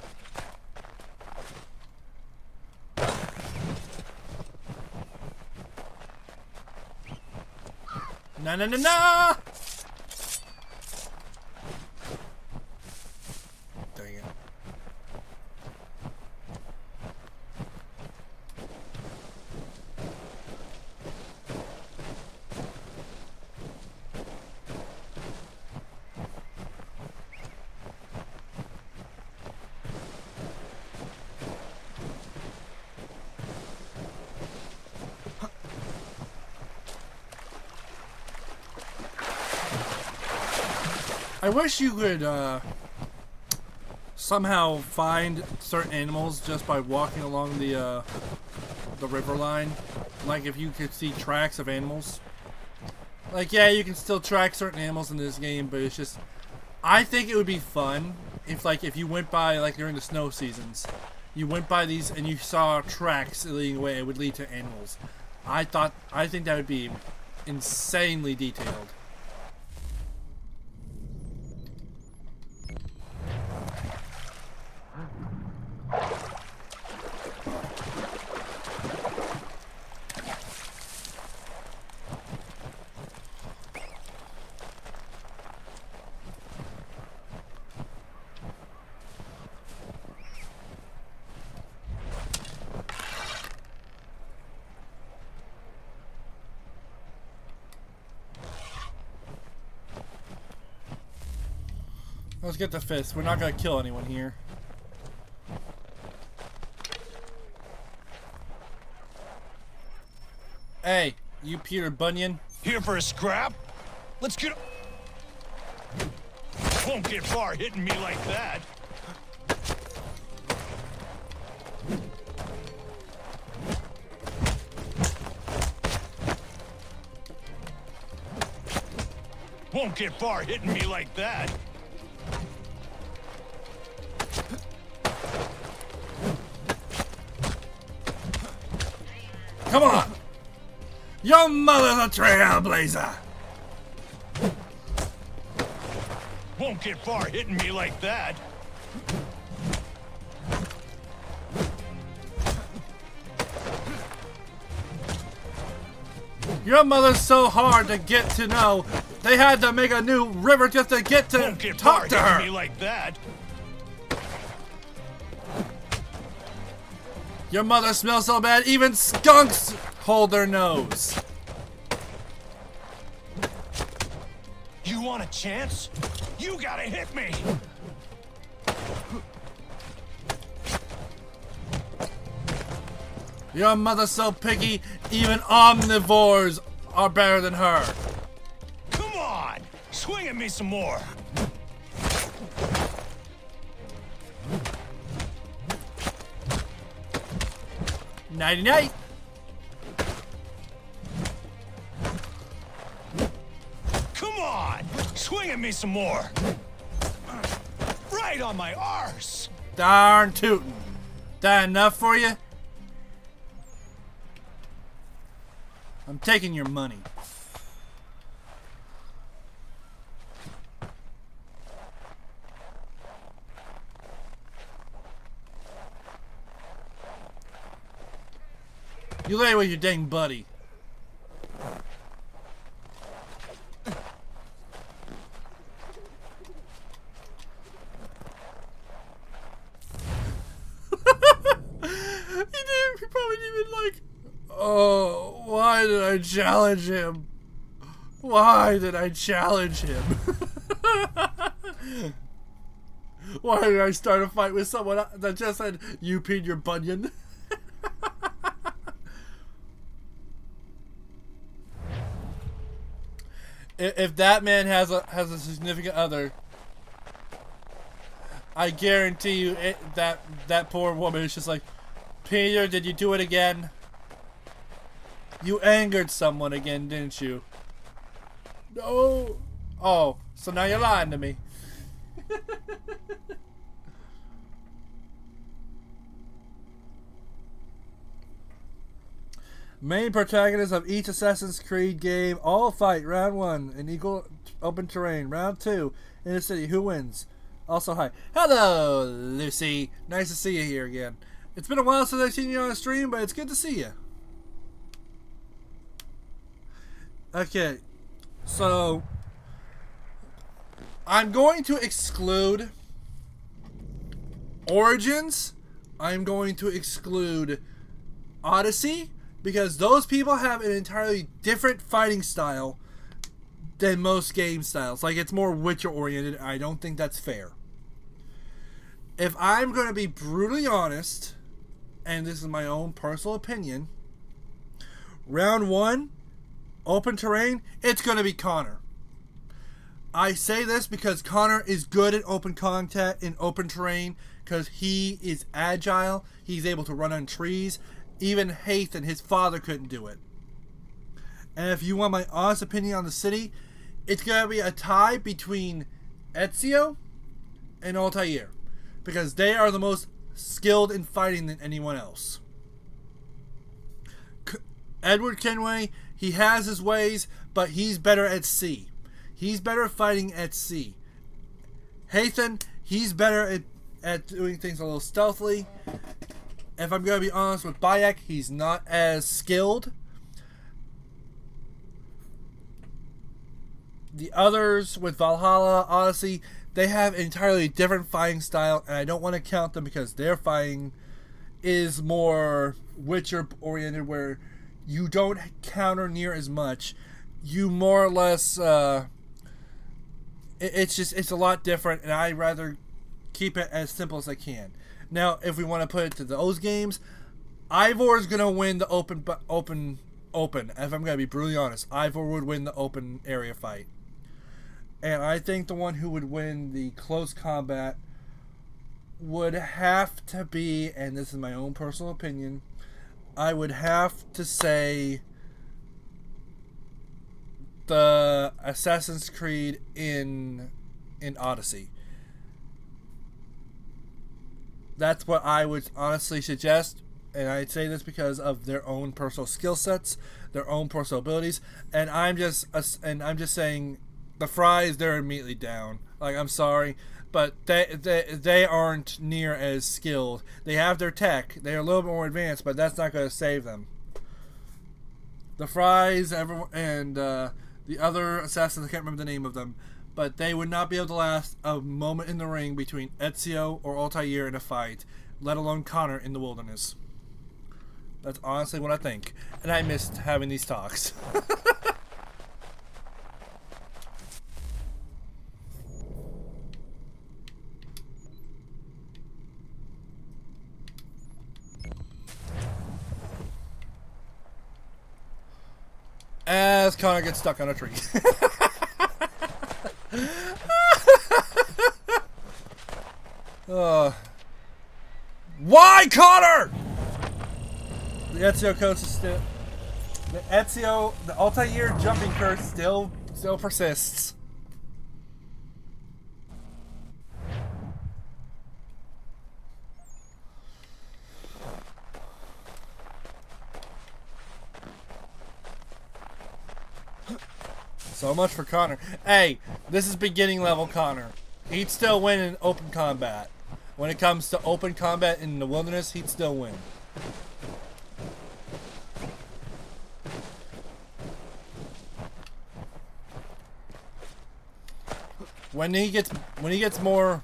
Na na na na! Dang it. I wish you could somehow find certain animals just by walking along the river line. Like if you could see tracks of animals. Like yeah, you can still track certain animals in this game, but it's just I think it would be fun if you went by like during the snow seasons. You went by these and you saw tracks leading away, it would lead to animals. I think that would be insanely detailed. Let's get the fist. We're not gonna kill anyone here. Hey, you Peter Bunyan. Here for a scrap? Let's get... Won't get far hitting me like that. Won't get far hitting me like that. Come on! Your mother's a trailblazer! Won't get far hitting me like that. Your mother's so hard to get to know, they had to make a new river just to get to Won't get talk far to hitting her. me like that. Your mother smells so bad, even skunks hold their nose. You want a chance? You gotta hit me! Your mother's so picky, even omnivores are better than her. Come on! Swing at me some more! Nighty-night. Come on! Swing at me some more! Right on my arse! Darn tootin'. That enough for you? I'm taking your money. You lay with your dang buddy. He probably didn't even like, oh, why did I challenge him? Why did I challenge him? Why did I start a fight with someone that just said, you peed your bunion? If that man has a significant other, I guarantee you that poor woman is just like, Peter, did you do it again? You angered someone again, didn't you? No. Oh, so now you're lying to me. Main protagonists of each Assassin's Creed game all fight. Round 1 in equal open terrain. Round 2 in the city. Who wins? Also, hi. Hello, Lucy. Nice to see you here again. It's been a while since I've seen you on a stream, but it's good to see you. Okay, so I'm going to exclude Origins. I'm going to exclude Odyssey, because those people have an entirely different fighting style than most game styles. Like, it's more Witcher oriented. I don't think that's fair. If I'm going to be brutally honest, and this is my own personal opinion, round 1, open terrain, it's going to be Connor. I say this because Connor is good at open contact in open terrain because he is agile. He's able to run on trees. Even Hathan, his father, couldn't do it. And if you want my honest opinion on the city, it's going to be a tie between Ezio and Altair, because they are the most skilled in fighting than anyone else. Edward Kenway, he has his ways, but he's better at sea. He's better at fighting at sea. Hathan, he's better at doing things a little stealthily. If I'm going to be honest with Bayek, he's not as skilled. The others with Valhalla, Odyssey, they have an entirely different fighting style, and I don't want to count them because their fighting is more Witcher oriented, where you don't counter near as much. You more or less, it's a lot different, and I'd rather keep it as simple as I can. Now, if we want to put it to those games, Ivor's going to win the open. If I'm going to be brutally honest, Ivor would win the open area fight. And I think the one who would win the close combat would have to be, and this is my own personal opinion, I would have to say the Assassin's Creed in Odyssey. That's what I would honestly suggest, and I'd say this because of their own personal skill sets, their own personal abilities, and I'm just saying the Fries, they're immediately down. Like, I'm sorry, but they aren't near as skilled. They have their tech, they're a little bit more advanced, but that's not going to save them. The Fries, and the other assassins, I can't remember the name of them, but they would not be able to last a moment in the ring between Ezio or Altair in a fight, let alone Connor in the wilderness. That's honestly what I think. And I missed having these talks. As Connor gets stuck on a tree. Why, Connor? The Ezio coast is still. The Altair jumping curse still persists. So much for Connor. Hey, this is beginning level Connor. He'd still win in open combat. When it comes to open combat in the wilderness, he'd still win. When he gets more.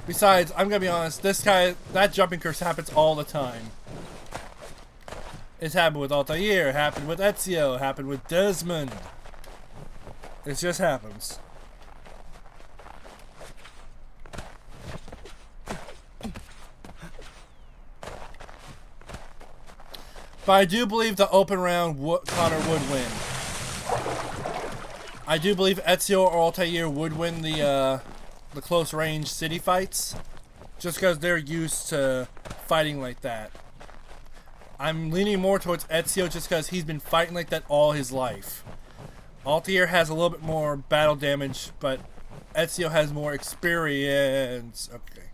Besides, I'm gonna be honest, this guy, that jumping curse happens all the time. It's happened with Altair, happened with Ezio, happened with Desmond. It just happens. But I do believe the open round Connor would win. I do believe Ezio or Altair would win the close range city fights, just because they're used to fighting like that. I'm leaning more towards Ezio just because he's been fighting like that all his life. Altair has a little bit more battle damage, but Ezio has more experience. Okay.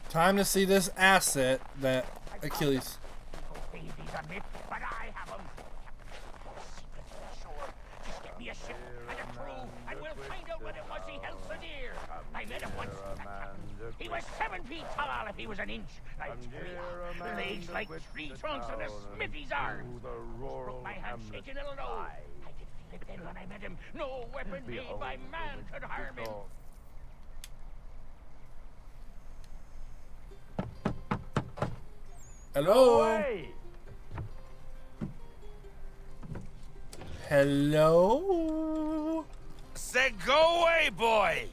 Time to see this asset that Achilles. These are myths, but I have them. Secrets for sure. Just get me a ship and a crew, and we'll find out what it was he held so dear. I met him once. He was 7 feet tall if he was an inch. I tell you, legs like tree trunks and a smithy's arms. Broke my hand shaking it'll know. I did feel it then when I met him. No weapon made by man could harm him. Hello? Hello? Said go away, boy!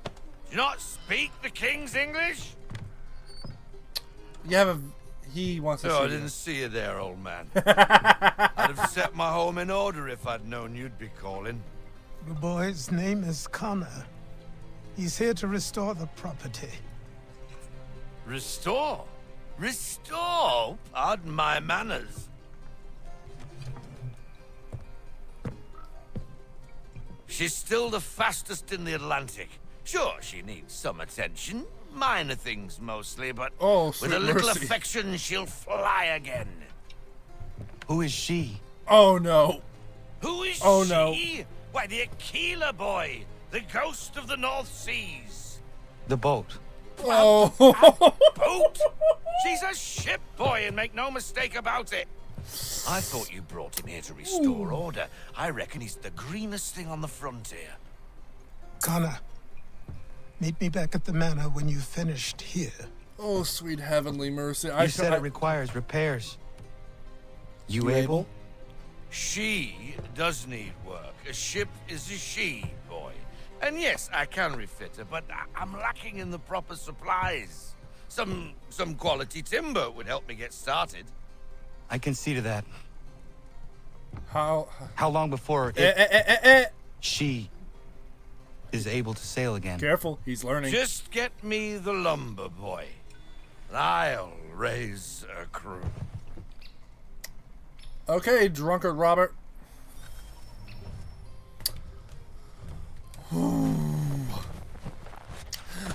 Do you not speak the king's English? You have a... He wants to see I you. didn't see you there, old man. I'd have set my home in order if I'd known you'd be calling. The boy's name is Connor. He's here to restore the property. Restore? Restore? Pardon my manners. She's still the fastest in the Atlantic. Sure, she needs some attention. Minor things mostly, but with a little affection, she'll fly again. Who is she? Oh, no. Who is oh, she? No. Why, the Aquila boy, the ghost of the North Seas. The boat. Oh. Boat? She's a ship boy, and make no mistake about it. I thought you brought him here to restore order. I reckon he's the greenest thing on the frontier. Connor, meet me back at the manor when you've finished here. Oh, sweet heavenly mercy. You said it requires repairs. You able? She does need work. A ship is a she, boy. And yes, I can refit her, but I'm lacking in the proper supplies. Some quality timber would help me get started. I can see to that. How long before she is able to sail again? Careful, he's learning. Just get me the lumber, boy. And I'll raise a crew. Okay, drunkard Robert.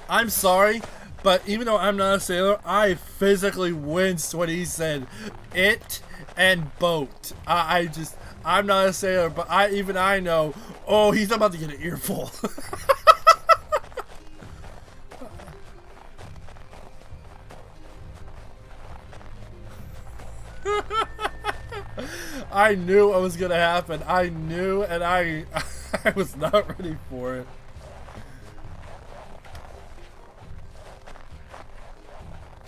I'm sorry, but even though I'm not a sailor, I physically winced when he said it and boat. I'm not a sailor, but I know. Oh, he's about to get an earful. I knew what was gonna happen. I knew, and I was not ready for it.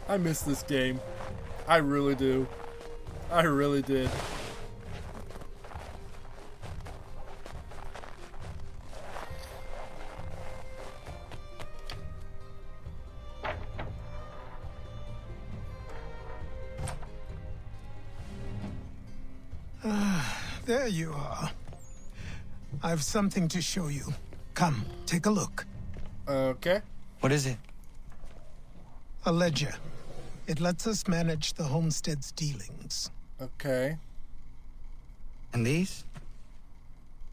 I miss this game. I really do. I really did. There you are. I've something to show you. Come, take a look. Okay. What is it? A ledger. It lets us manage the homestead's dealings. Okay. And these?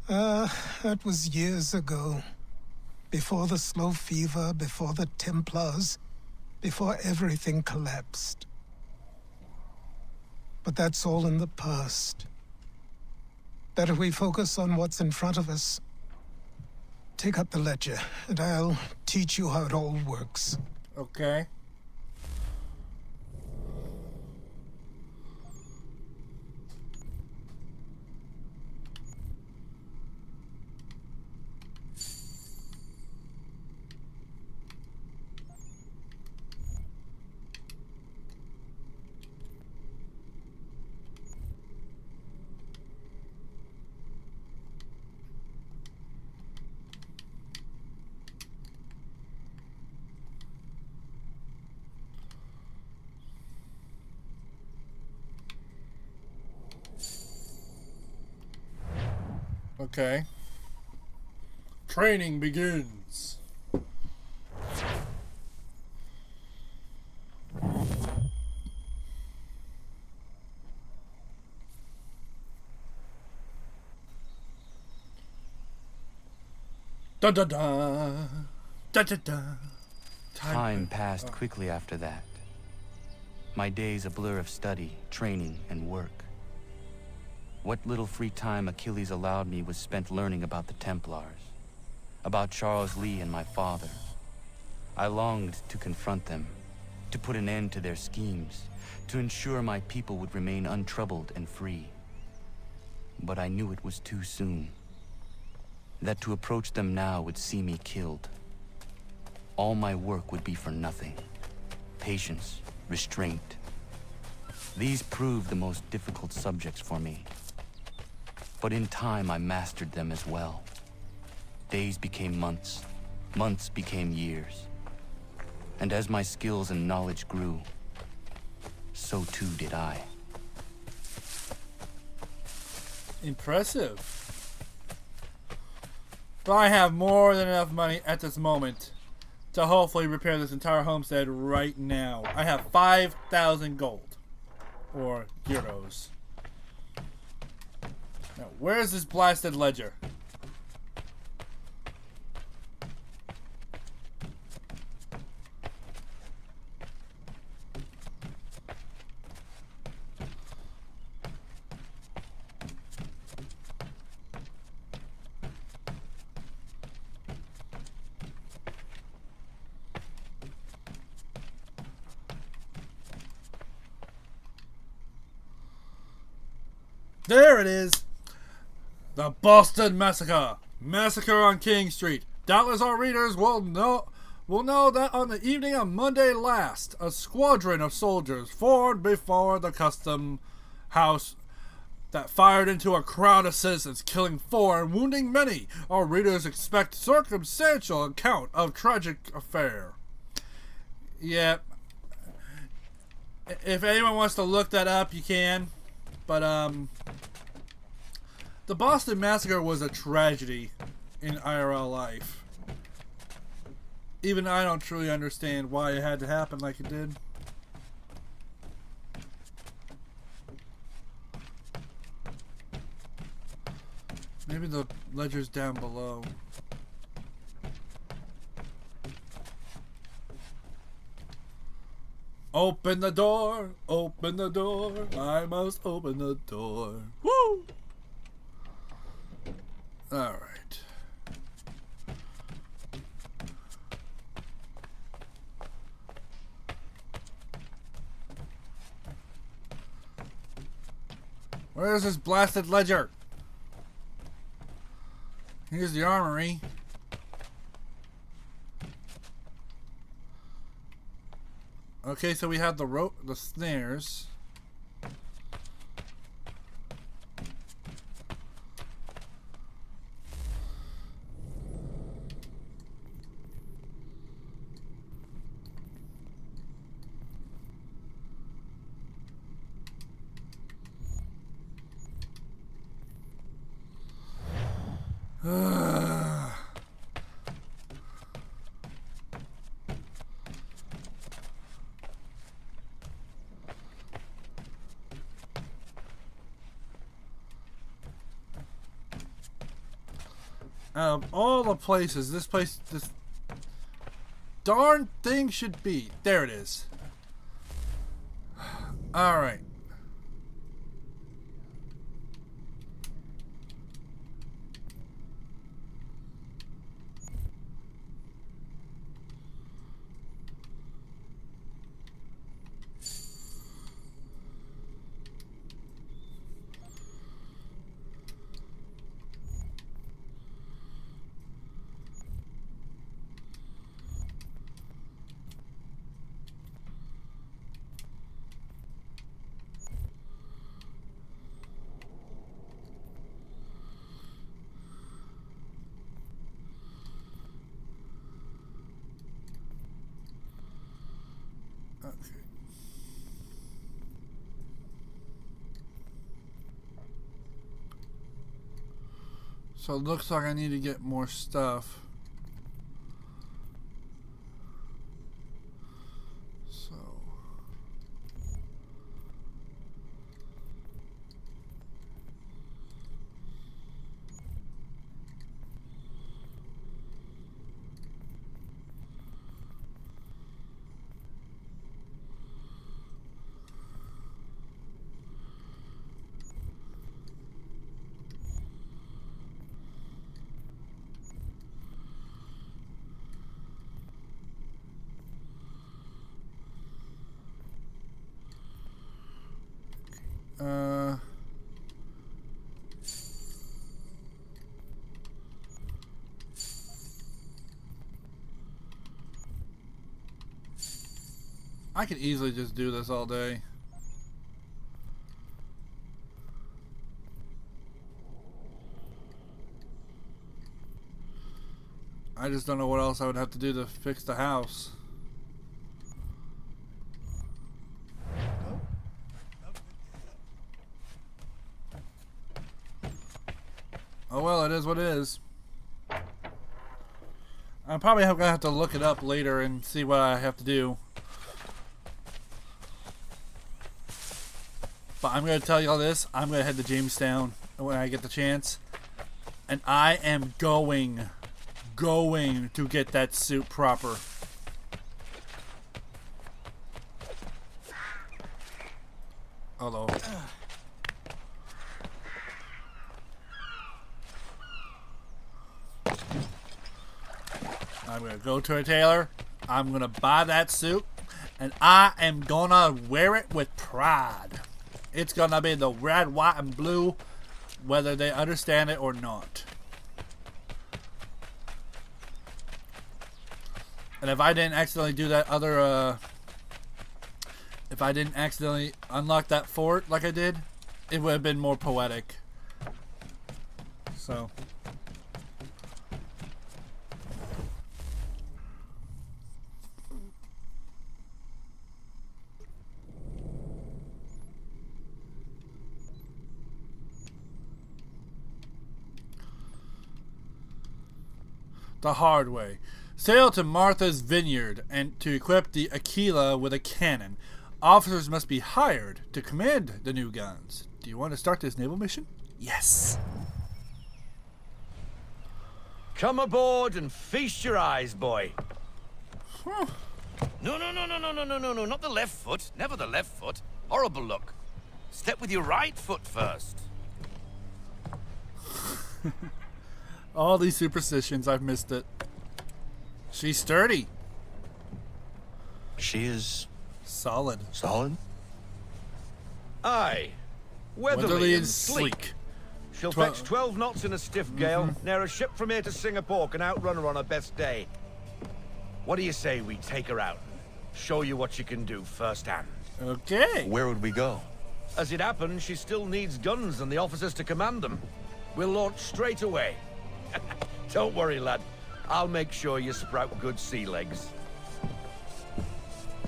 That was years ago. Before the slow fever, before the Templars, before everything collapsed. But that's all in the past. Better we focus on what's in front of us. Take up the ledger, and I'll teach you how it all works. Okay. Okay. Training begins. Da da da. Da da da. Time passed quickly after that. My days a blur of study, training, and work. What little free time Achilles allowed me was spent learning about the Templars, about Charles Lee and my father. I longed to confront them, to put an end to their schemes, to ensure my people would remain untroubled and free. But I knew it was too soon, that to approach them now would see me killed. All my work would be for nothing. Patience, restraint. These proved the most difficult subjects for me. But in time, I mastered them as well. Days became months, months became years. And as my skills and knowledge grew, so too did I. Impressive. But I have more than enough money at this moment to hopefully repair this entire homestead right now. I have 5,000 gold. Or euros. Now, where is this blasted ledger? There it is! The Boston Massacre! Massacre on King Street. Doubtless our readers will know that on the evening of Monday last, a squadron of soldiers formed before the custom house that fired into a crowd of citizens, killing 4 and wounding many. Our readers expect circumstantial account of tragic affair. Yeah. If anyone wants to look that up, you can. But, the Boston Massacre was a tragedy in IRL life. Even I don't truly understand why it had to happen like it did. Maybe the ledger's down below. Open the door, I must open the door. Woo! Alright. Where's this blasted ledger? Here's the armory. Okay, so we have the rope, the snares. Out of all the places, this darn thing should be. There it is. Alright. So it looks like I need to get more stuff. So I could easily just do this all day. I just don't know what else I would have to do to fix the house. Oh well, it is what it is. I'm probably gonna have to look it up later and see what I have to do. But I'm gonna tell you all this. I'm gonna head to Jamestown when I get the chance, and I am going to get that suit proper. Hello. I'm gonna go to a tailor. I'm gonna buy that suit, and I am gonna wear it with pride. It's gonna be the red, white, and blue, whether they understand it or not. And if I didn't accidentally do that other, if I didn't accidentally unlock that fort like I did, it would have been more poetic. So. The hard way. Sail to Martha's Vineyard and to equip the Aquila with a cannon. Officers must be hired to command the new guns. Do you want to start this naval mission? Yes. Come aboard and feast your eyes, boy. No, not the left foot. Never the left foot. Horrible look. Step with your right foot first. All these superstitions, I've missed it. She's sturdy. She is... solid. Solid? Aye. Weatherly and sleek. She'll fetch 12 knots in a stiff gale. Ne'er a ship from here to Singapore can outrun her on her best day. What do you say we take her out? Show you what she can do firsthand. Okay. Where would we go? As it happens, she still needs guns and the officers to command them. We'll launch straight away. Don't worry, lad. I'll make sure you sprout good sea legs.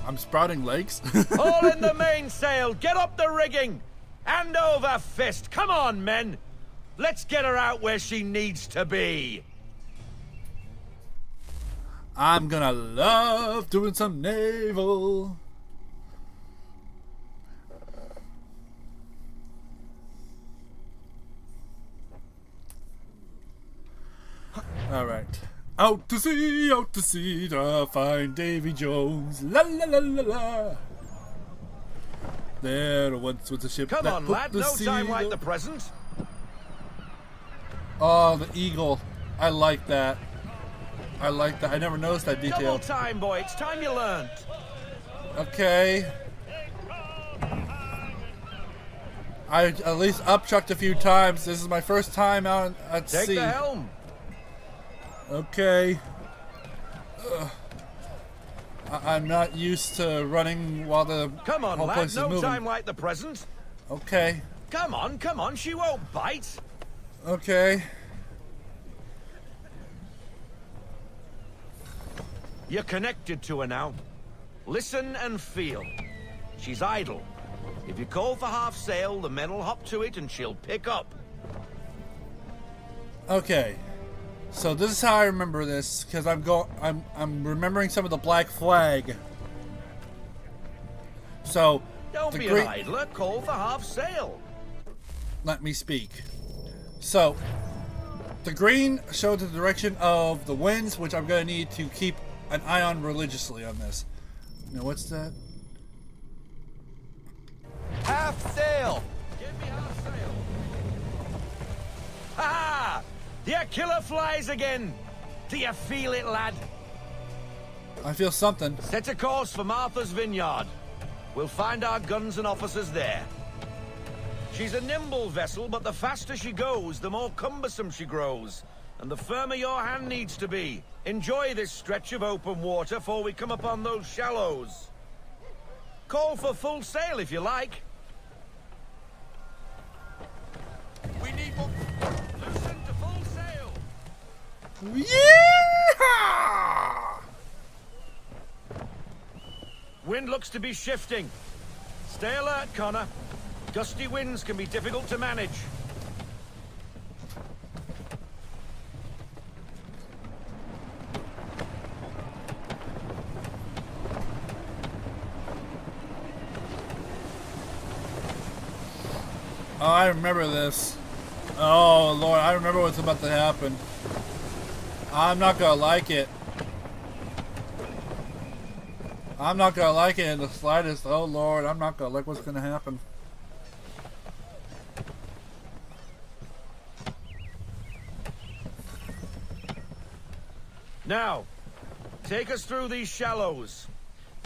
I'm sprouting legs? All in the mainsail! Get up the rigging! Hand over fist! Come on, men! Let's get her out where she needs to be! I'm gonna love doing some naval. Out to sea to find Davy Jones. La la la la la. There once was a ship Come that on, put lad, the no sea time like the present. Oh, the eagle. I like that. I like that. I never noticed that detail. Double time, boy. It's time you learned. Okay. I at least upchucked a few times. This is my first time out at sea. Take the helm. Okay. I'm not used to running while the Come on, whole lad. place is No moving. time like the present. Okay. Come on. She won't bite. Okay. You're connected to her now. Listen and feel. She's idle. If you call for half sail, the men will hop to it and she'll pick up. Okay. So this is how I remember this, because I'm remembering some of the Black Flag. So Don't be an idler. Call for half sail. Let me speak. So the green showed the direction of the winds, which I'm going to need to keep an eye on religiously on this. Now what's that? Half sail. Give me half sail. Ha! The killer flies again. Do you feel it, lad? I feel something. Set a course for Martha's Vineyard. We'll find our guns and officers there. She's a nimble vessel, but the faster she goes, the more cumbersome she grows. And the firmer your hand needs to be. Enjoy this stretch of open water before we come upon those shallows. Call for full sail if you like. We need more. Listen to full sail. Yeehaw! Wind looks to be shifting. Stay alert, Connor. Gusty winds can be difficult to manage. Oh, I remember this. Oh, Lord, I remember what's about to happen. I'm not gonna like it. I'm not gonna like it in the slightest. Oh, Lord, I'm not gonna like what's gonna happen. Now, take us through these shallows.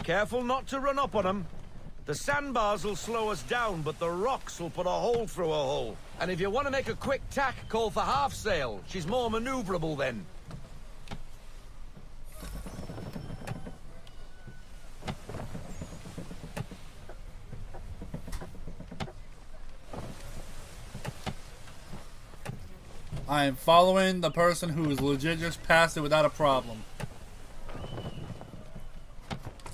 Careful not to run up on them. The sandbars will slow us down, but the rocks will put a hole through a hole. And if you want to make a quick tack, call for half sail. She's more maneuverable then. I am following the person who is legit just passed it without a problem.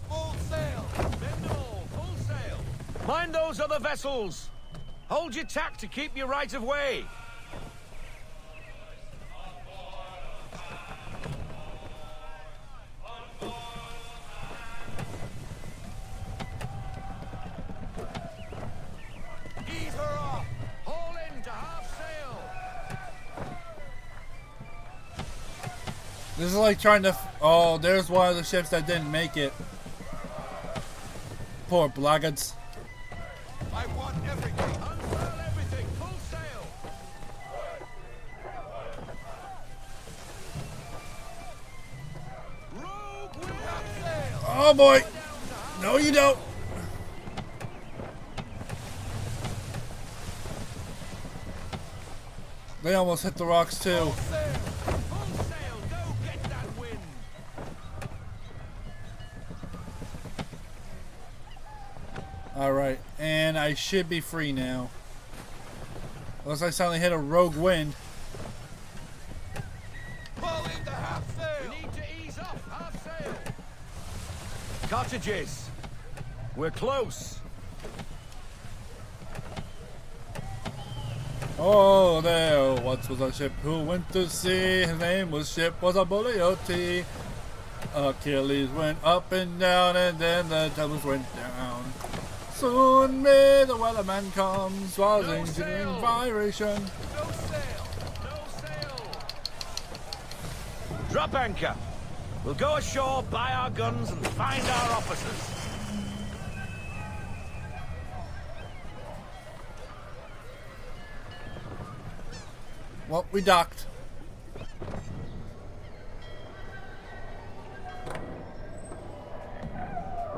Full sail! Bend all, full sail! Mind those other vessels! Hold your tack to keep your right of way! Ease her off! Haul in to half sail! This is like trying to... Oh, there's one of the ships that didn't make it. Poor blackguards. I want everything! Unfurl everything! Full sail! Rogue with half sail! Oh, boy. No, you don't. They almost hit the rocks, too. Alright, and I should be free now. Unless I suddenly hit a rogue wind. Pull into half sail! We need to ease up, half sail! Cottages! We're close! Oh, there once was a ship who went to sea. His name was was a Bullioti. Achilles went up and down, and then the devils went down. Soon may the weatherman come, swallowing vibration. No sail! No sail! Drop anchor. We'll go ashore, buy our guns, and find our officers. Well, we docked.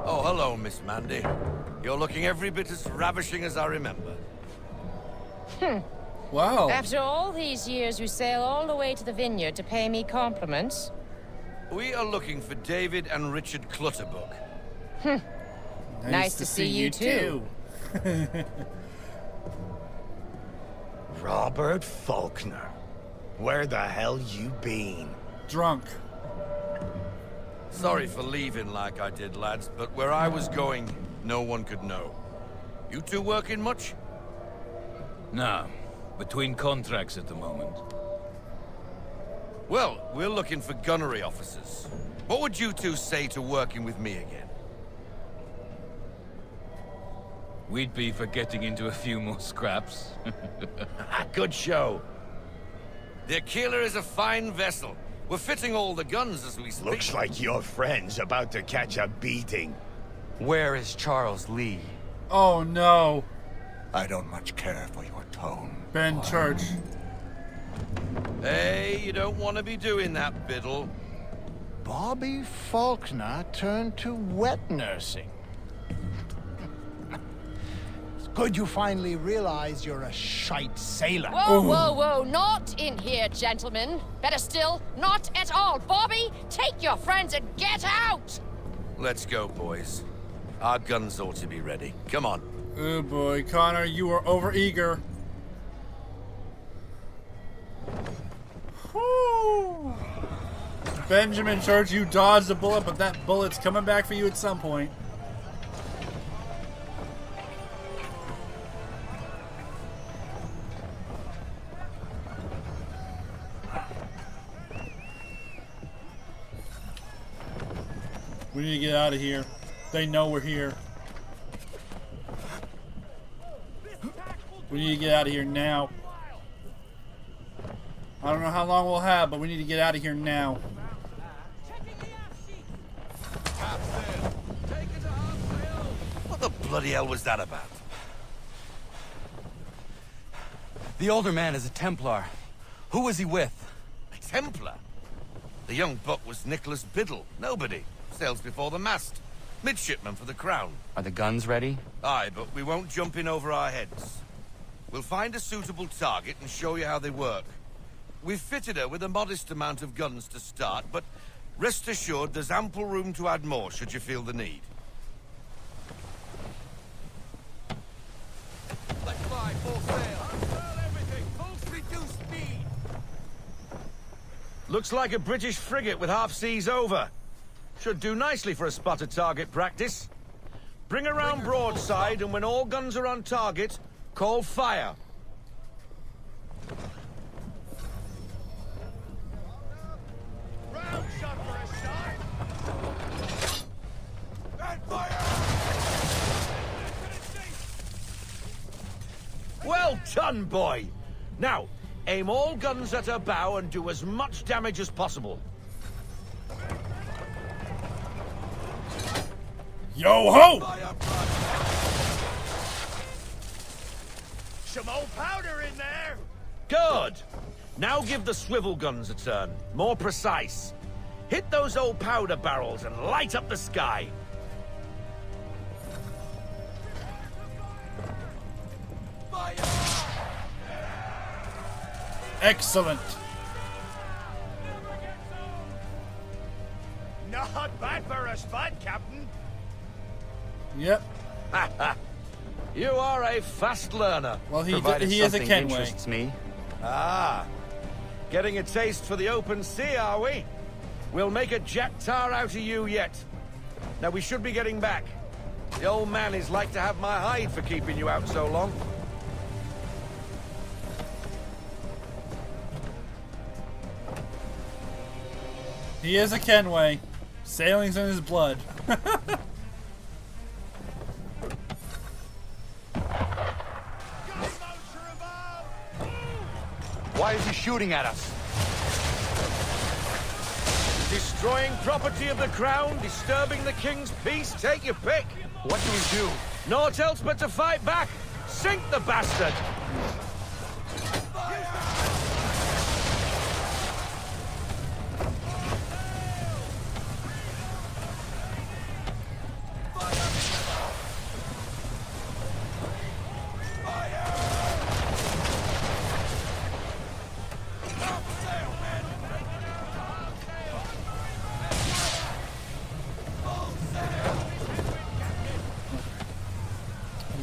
Oh, hello, Miss Mandy. You're looking every bit as ravishing as I remember. Wow. After all these years, you sail all the way to the vineyard to pay me compliments? We are looking for David and Richard Clutterbuck. Nice to see you too. Robert Faulkner. Where the hell you been? Drunk. Sorry for leaving like I did, lads, but where I was going, no one could know. You two working much? No. Between contracts at the moment. Well, we're looking for gunnery officers. What would you two say to working with me again? We'd be for getting into a few more scraps. Good show. The Aquila is a fine vessel. We're fitting all the guns as we speak. Looks like your friend's about to catch a beating. Where is Charles Lee? Oh no. I don't much care for your tone. Ben Church. Hey, you don't want to be doing that, Biddle. Bobby Faulkner turned to wet nursing. It's good you finally realize you're a shite sailor. Whoa, whoa, whoa, not in here, gentlemen. Better still, not at all. Bobby, take your friends and get out! Let's go, boys. Our guns ought to be ready. Come on. Oh boy, Connor, you are overeager. Whew. Benjamin Church, you dodged a bullet, but that bullet's coming back for you at some point. We need to get out of here. They know we're here. We need to get out of here now. I don't know how long we'll have, but we need to get out of here now. What the bloody hell was that about? The older man is a Templar. Who was he with? A Templar? The young buck was Nicholas Biddle. Nobody. Sails before the mast. Midshipman for the Crown. Are the guns ready? Aye, but we won't jump in over our heads. We'll find a suitable target and show you how they work. We've fitted her with a modest amount of guns to start, but rest assured there's ample room to add more should you feel the need. Let's fly full sail. Unfurl everything. Full reduced speed. Looks like a British frigate with half seas over. Should do nicely for a spotted target practice. Bring around broadside, and when all guns are on target, call fire. Round shot for a start. And fire! Well done, boy! Now, aim all guns at her bow and do as much damage as possible. Yo-ho! Some old powder in there. Good! Now give the swivel guns a turn. More precise. Hit those old powder barrels and light up the sky. Excellent. Not bad for a spud, Captain. Yep. You are a fast learner. Well, he is a Kenway. Interests me. Ah. Getting a taste for the open sea, are we? We'll make a Jack Tar out of you yet. Now, we should be getting back. The old man is like to have my hide for keeping you out so long. He is a Kenway. Sailing's in his blood. Why is he shooting at us? Destroying property of the crown, disturbing the king's peace, take your pick. What do we do? Naught else but to fight back. Sink the bastard!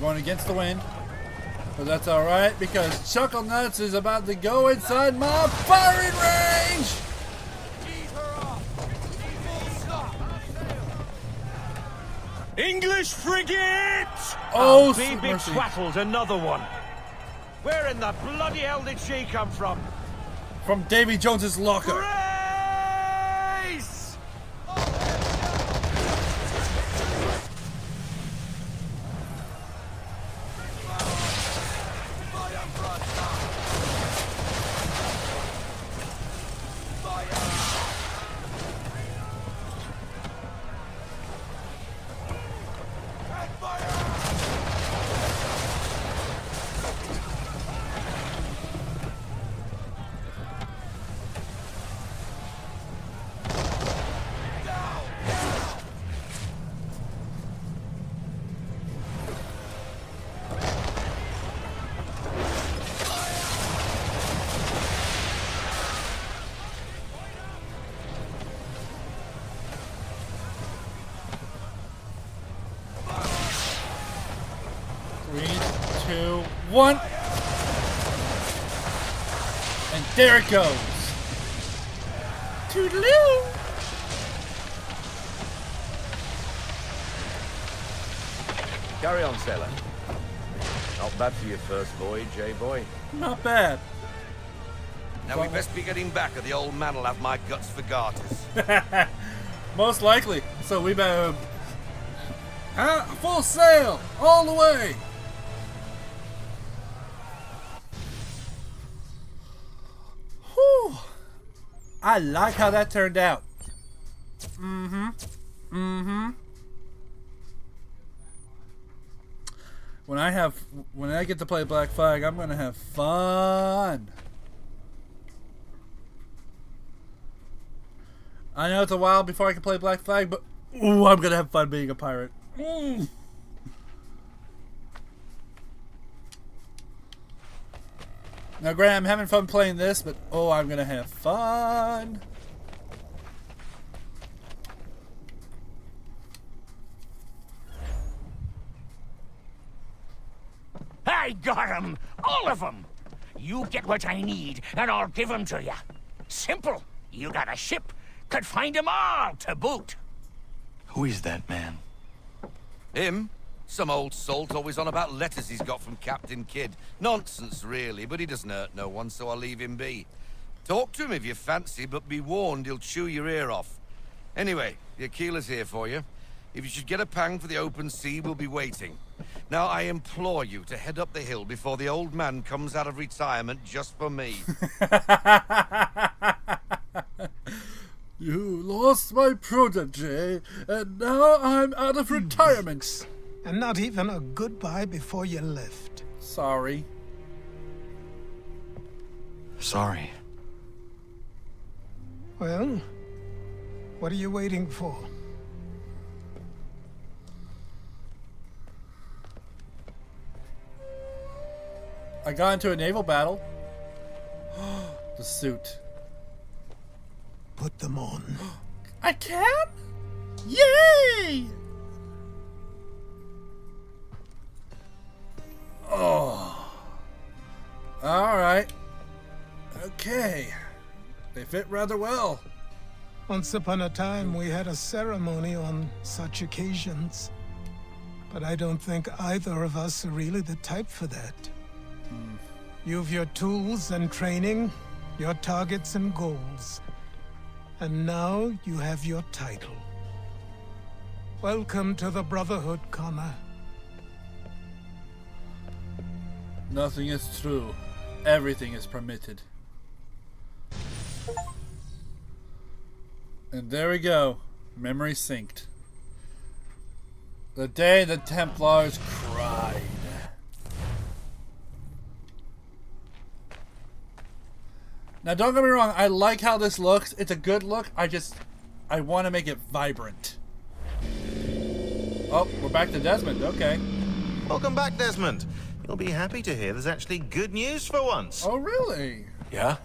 Going against the wind, but that's all right because Chuckle Nuts is about to go inside my firing range. English frigate! Oh, be mercy. twaddled, another one. Where in the bloody hell did she come from? From Davy Jones's locker. Grace! One. And there it goes. Toodaloo. Carry on, sailor. Not bad for your first voyage, eh, boy? Not bad. Now we best be getting back, or the old man'll have my guts for garters. Most likely. So we better full sail all the way. Whew. I like how that turned out. When I get to play Black Flag, I'm gonna have fun. I know it's a while before I can play Black Flag, but ooh, I'm gonna have fun being a pirate. Now, Graham, I'm having fun playing this, but oh, I'm gonna have fun. I got 'em! All of 'em! You get what I need, and I'll give 'em to you. Simple. You got a ship, could find 'em all to boot. Who is that man? Him? Some old salt always on about letters he's got from Captain Kidd. Nonsense, really, but he doesn't hurt no one, so I'll leave him be. Talk to him if you fancy, but be warned he'll chew your ear off. Anyway, the Aquila's here for you. If you should get a pang for the open sea, we'll be waiting. Now, I implore you to head up the hill before the old man comes out of retirement just for me. You lost my protege, and now I'm out of retirement. And not even a goodbye before you left. Sorry. Sorry. Well, what are you waiting for? I got into a naval battle. The suit. Put them on. I can? Yay! Oh. Alright. Okay. They fit rather well. Once upon a time, we had a ceremony on such occasions. But I don't think either of us are really the type for that. You've your tools and training, your targets and goals. And now you have your title. Welcome to the Brotherhood, Connor. Nothing is true. Everything is permitted. And there we go. Memory synced. The day the Templars cried. Now don't get me wrong, I like how this looks. It's a good look. I want to make it vibrant. Oh, we're back to Desmond. Okay. Welcome back, Desmond. You'll be happy to hear there's actually good news for once. Oh, really? Yeah?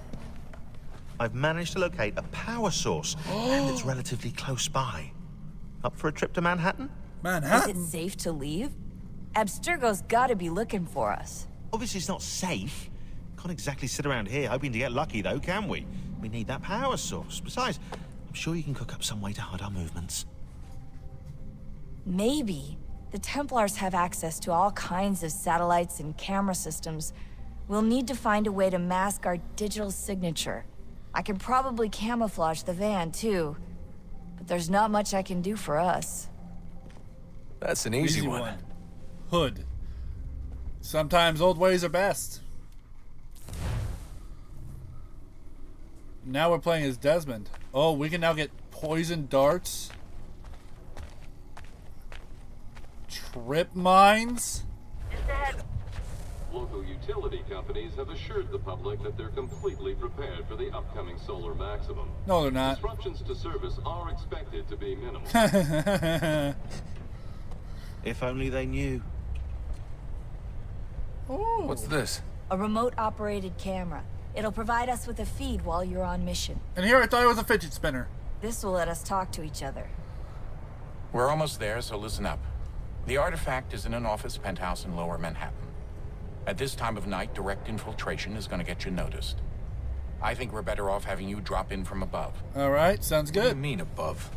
I've managed to locate a power source, and it's relatively close by. Up for a trip to Manhattan? Manhattan? Is it safe to leave? Abstergo's gotta be looking for us. Obviously, it's not safe. Can't exactly sit around here hoping to get lucky, though, can we? We need that power source. Besides, I'm sure you can cook up some way to hide our movements. Maybe. The Templars have access to all kinds of satellites and camera systems. We'll need to find a way to mask our digital signature. I can probably camouflage the van, too. But there's not much I can do for us. That's an easy one. Hood. Sometimes old ways are best. Now we're playing as Desmond. Oh, we can now get poison darts. Trip mines. Local utility companies have assured the public that they're completely prepared for the upcoming solar maximum. No, they're not. Disruptions to service are expected to be minimal. If only they knew. Ooh. What's this? A remote-operated camera. It'll provide us with a feed while you're on mission. And here I thought it was a fidget spinner. This will let us talk to each other. We're almost there, so listen up. The artifact is in an office penthouse in Lower Manhattan. At this time of night, direct infiltration is going to get you noticed. I think we're better off having you drop in from above. All right, sounds good. What do you mean above?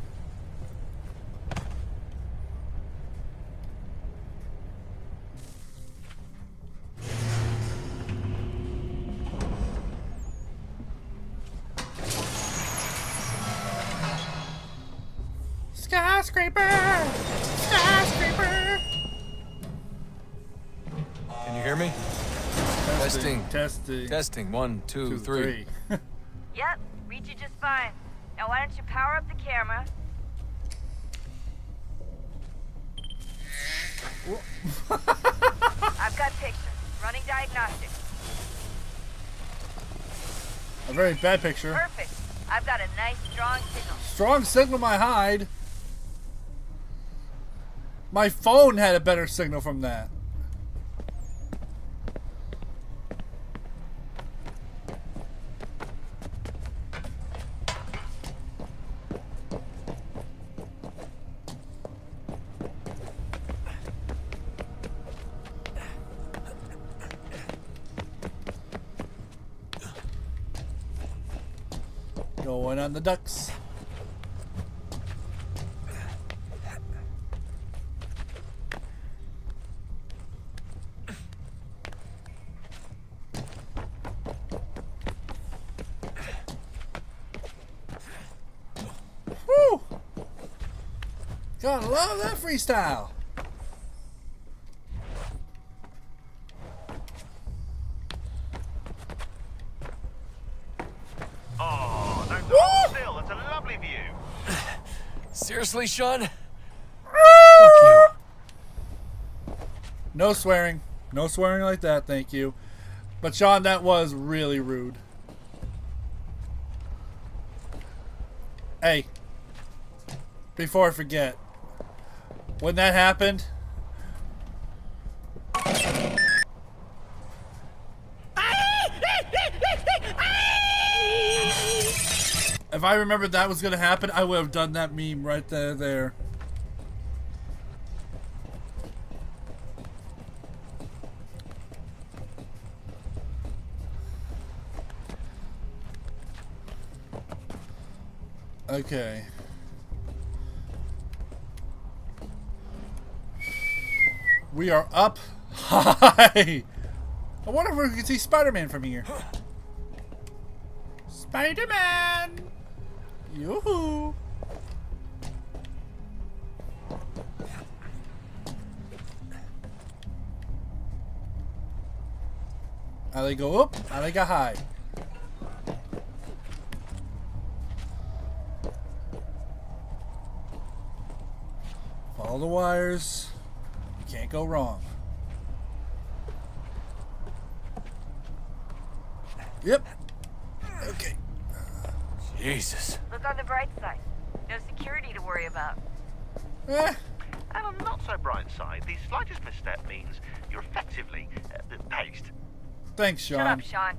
Skyscraper! Skyscraper! Can you hear me? Testing. Testing. Testing. 1, 2, 3. Yep, read you just fine. Now why don't you power up the camera? I've got pictures. Running diagnostics. A very bad picture. Perfect. I've got a nice, strong signal. Strong signal my hide. My phone had a better signal from that. Going on the ducks. Woo! Gotta love that freestyle. Oh, don't hold still. It's a lovely view. Seriously, Sean? Fuck you. No swearing. No swearing like that, thank you. But Sean, that was really rude. Hey, before I forget, when that happened, if I remembered that was gonna happen, I would have done that meme right there. Okay. We are up high. I wonder if we can see Spider-Man from here. Spider-Man! Yoo-hoo! I go up, I go high. Follow the wires. You can't go wrong. Yep. Okay. Jesus. Look on the bright side. No security to worry about. Eh. And on the not so bright side, the slightest misstep means you're effectively paced. Thanks, Sean. Shut up, Sean.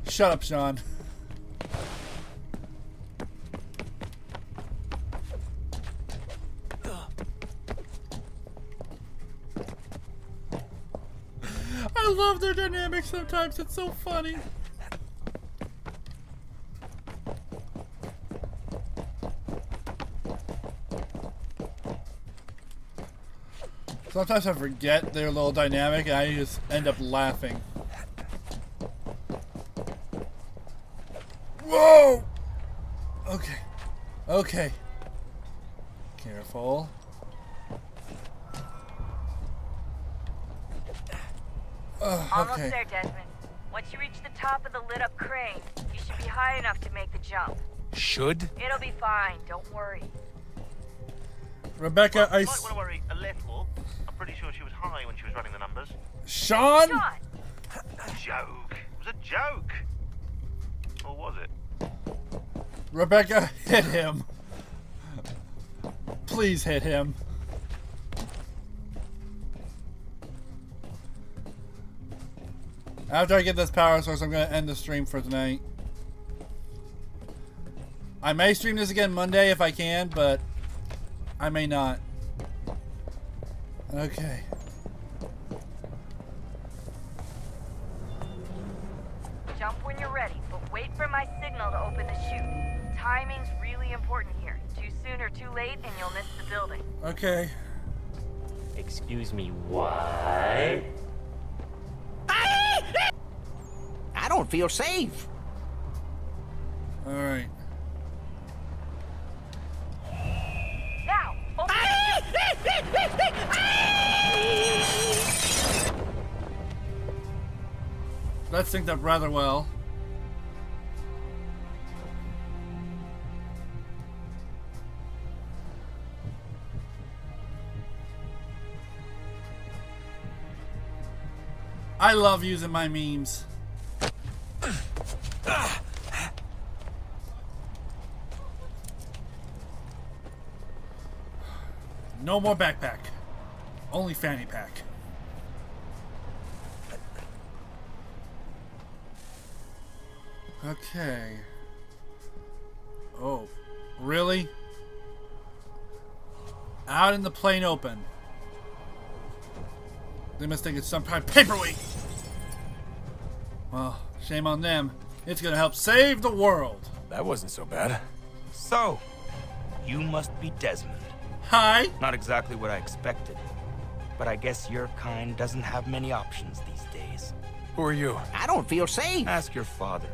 Shut up, Sean. I love their dynamics sometimes. It's so funny. Sometimes I forget their little dynamic and I just end up laughing. Whoa! Okay. Okay. Careful. Almost Okay. there, Desmond. Once you reach the top of the lit-up crane, you should be high enough to make the jump. Should? It'll be fine. Don't worry. Rebecca, I Might want to worry a little. I'm pretty sure she was high when she was running the numbers. Sean? Joke. It was a joke. Or was it? Rebecca, hit him. Please hit him. After I get this power source, I'm going to end the stream for tonight. I may stream this again Monday if I can, but I may not. Okay. Jump when you're ready, but wait for my signal to open the chute. Timing's really important here. Too soon or too late, and you'll miss the building. Okay. Excuse me, what? I don't feel safe. Alright. Now, open That synced up rather well. I love using my memes. No more backpack. Only fanny pack. Okay. Oh, really? Out in the plain open. They must think it's some kind of paperweight. Well, shame on them. It's gonna help save the world. That wasn't so bad. So, you must be Desmond. Hi. Not exactly what I expected. But I guess your kind doesn't have many options these days. Who are you? I don't feel safe. Ask your father.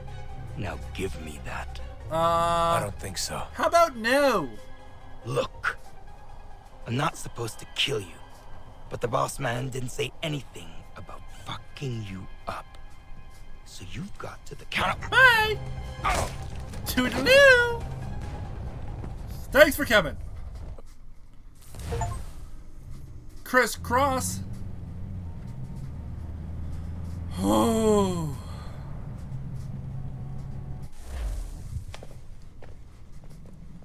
Now give me that. I don't think so. How about no? Look, I'm not supposed to kill you, but the boss man didn't say anything about fucking you up. So you've got to the count. Bye. Oh. Toodaloo. Thanks for coming. Crisscross. Oh.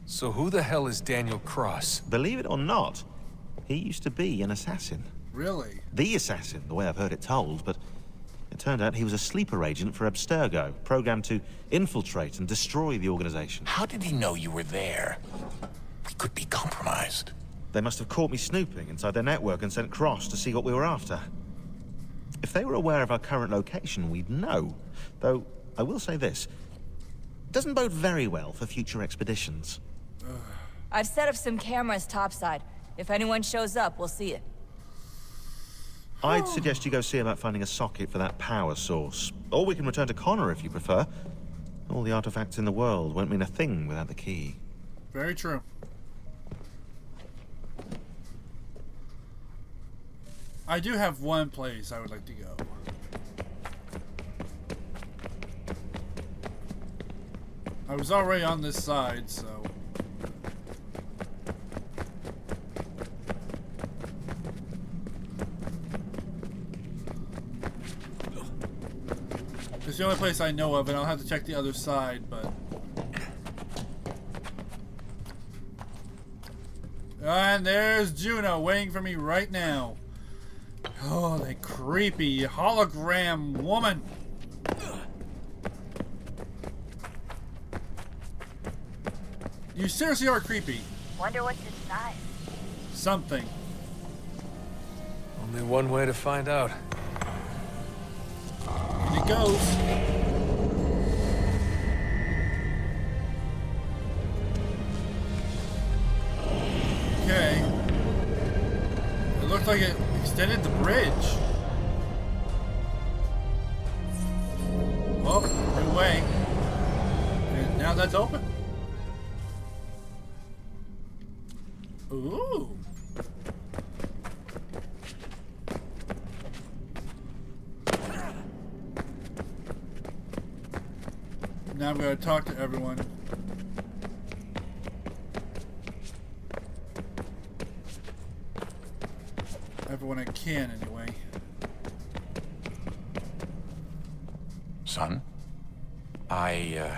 So who the hell is Daniel Cross? Believe it or not, he used to be an assassin. Really? The assassin, the way I've heard it told, but it turned out he was a sleeper agent for Abstergo, programmed to infiltrate and destroy the organization. How did he know you were there? We could be compromised. They must have caught me snooping inside their network and sent Cross to see what we were after. If they were aware of our current location, we'd know. Though, I will say this. It doesn't bode very well for future expeditions. I've set up some cameras topside. If anyone shows up, we'll see it. I'd suggest you go see about finding a socket for that power source. Or we can return to Connor if you prefer. All the artifacts in the world won't mean a thing without the key. Very true. I do have one place I would like to go. I was already on this side, so... It's the only place I know of, and I'll have to check the other side, but... And there's Juno waiting for me right now. Oh, that creepy hologram woman. You seriously are creepy. Wonder what's inside. Something. Only one way to find out. And it goes. Okay. It looked like it extended the bridge. Oh, new way. And now that's open. Ooh. Now I'm going to talk to everyone. Everyone I can, anyway. Son, I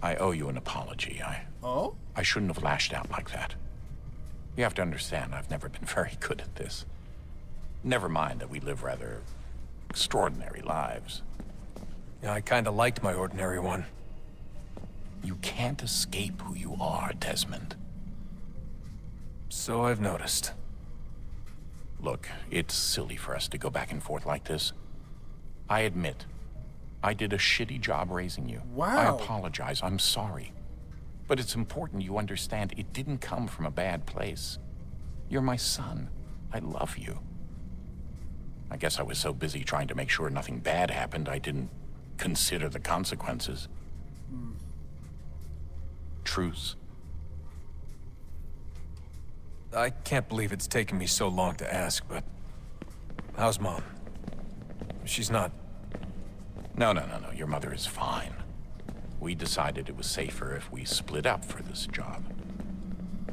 owe you an apology. Oh? I shouldn't have lashed out like that. You have to understand, I've never been very good at this. Never mind that we live rather extraordinary lives. Yeah, I kinda liked my ordinary one. You can't escape who you are, Desmond. So I've noticed. Look, it's silly for us to go back and forth like this. I admit, I did a shitty job raising you. Wow. I apologize, I'm sorry. But it's important you understand it didn't come from a bad place. You're my son. I love you. I guess I was so busy trying to make sure nothing bad happened, I didn't consider the consequences. Truce. I can't believe it's taken me so long to ask, but... how's Mom? She's not... No. Your mother is fine. We decided it was safer if we split up for this job.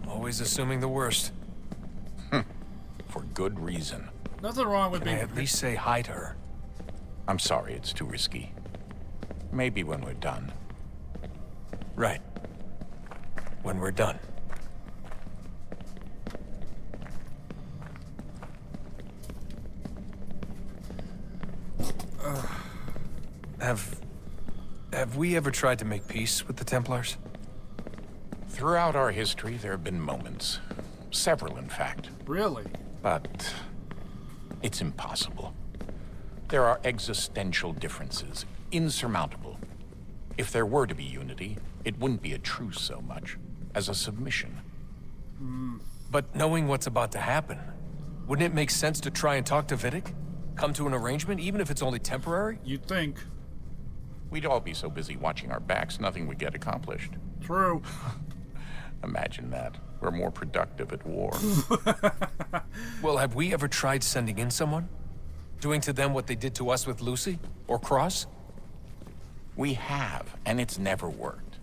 Always assuming the worst. For good reason. Nothing wrong with Can I being... at least say hi to her? I'm sorry, it's too risky. Maybe when we're done. Right. When we're done. Have we ever tried to make peace with the Templars? Throughout our history, there have been moments. Several, in fact. Really? But it's impossible. There are existential differences, insurmountable. If there were to be unity, it wouldn't be a truce so much as a submission. But knowing what's about to happen, wouldn't it make sense to try and talk to Vidic? Come to an arrangement, even if it's only temporary? You'd think. We'd all be so busy watching our backs, nothing would get accomplished. True. Imagine that. We're more productive at war. Well, have we ever tried sending in someone? Doing to them what they did to us with Lucy? Or Cross? We have, and it's never worked.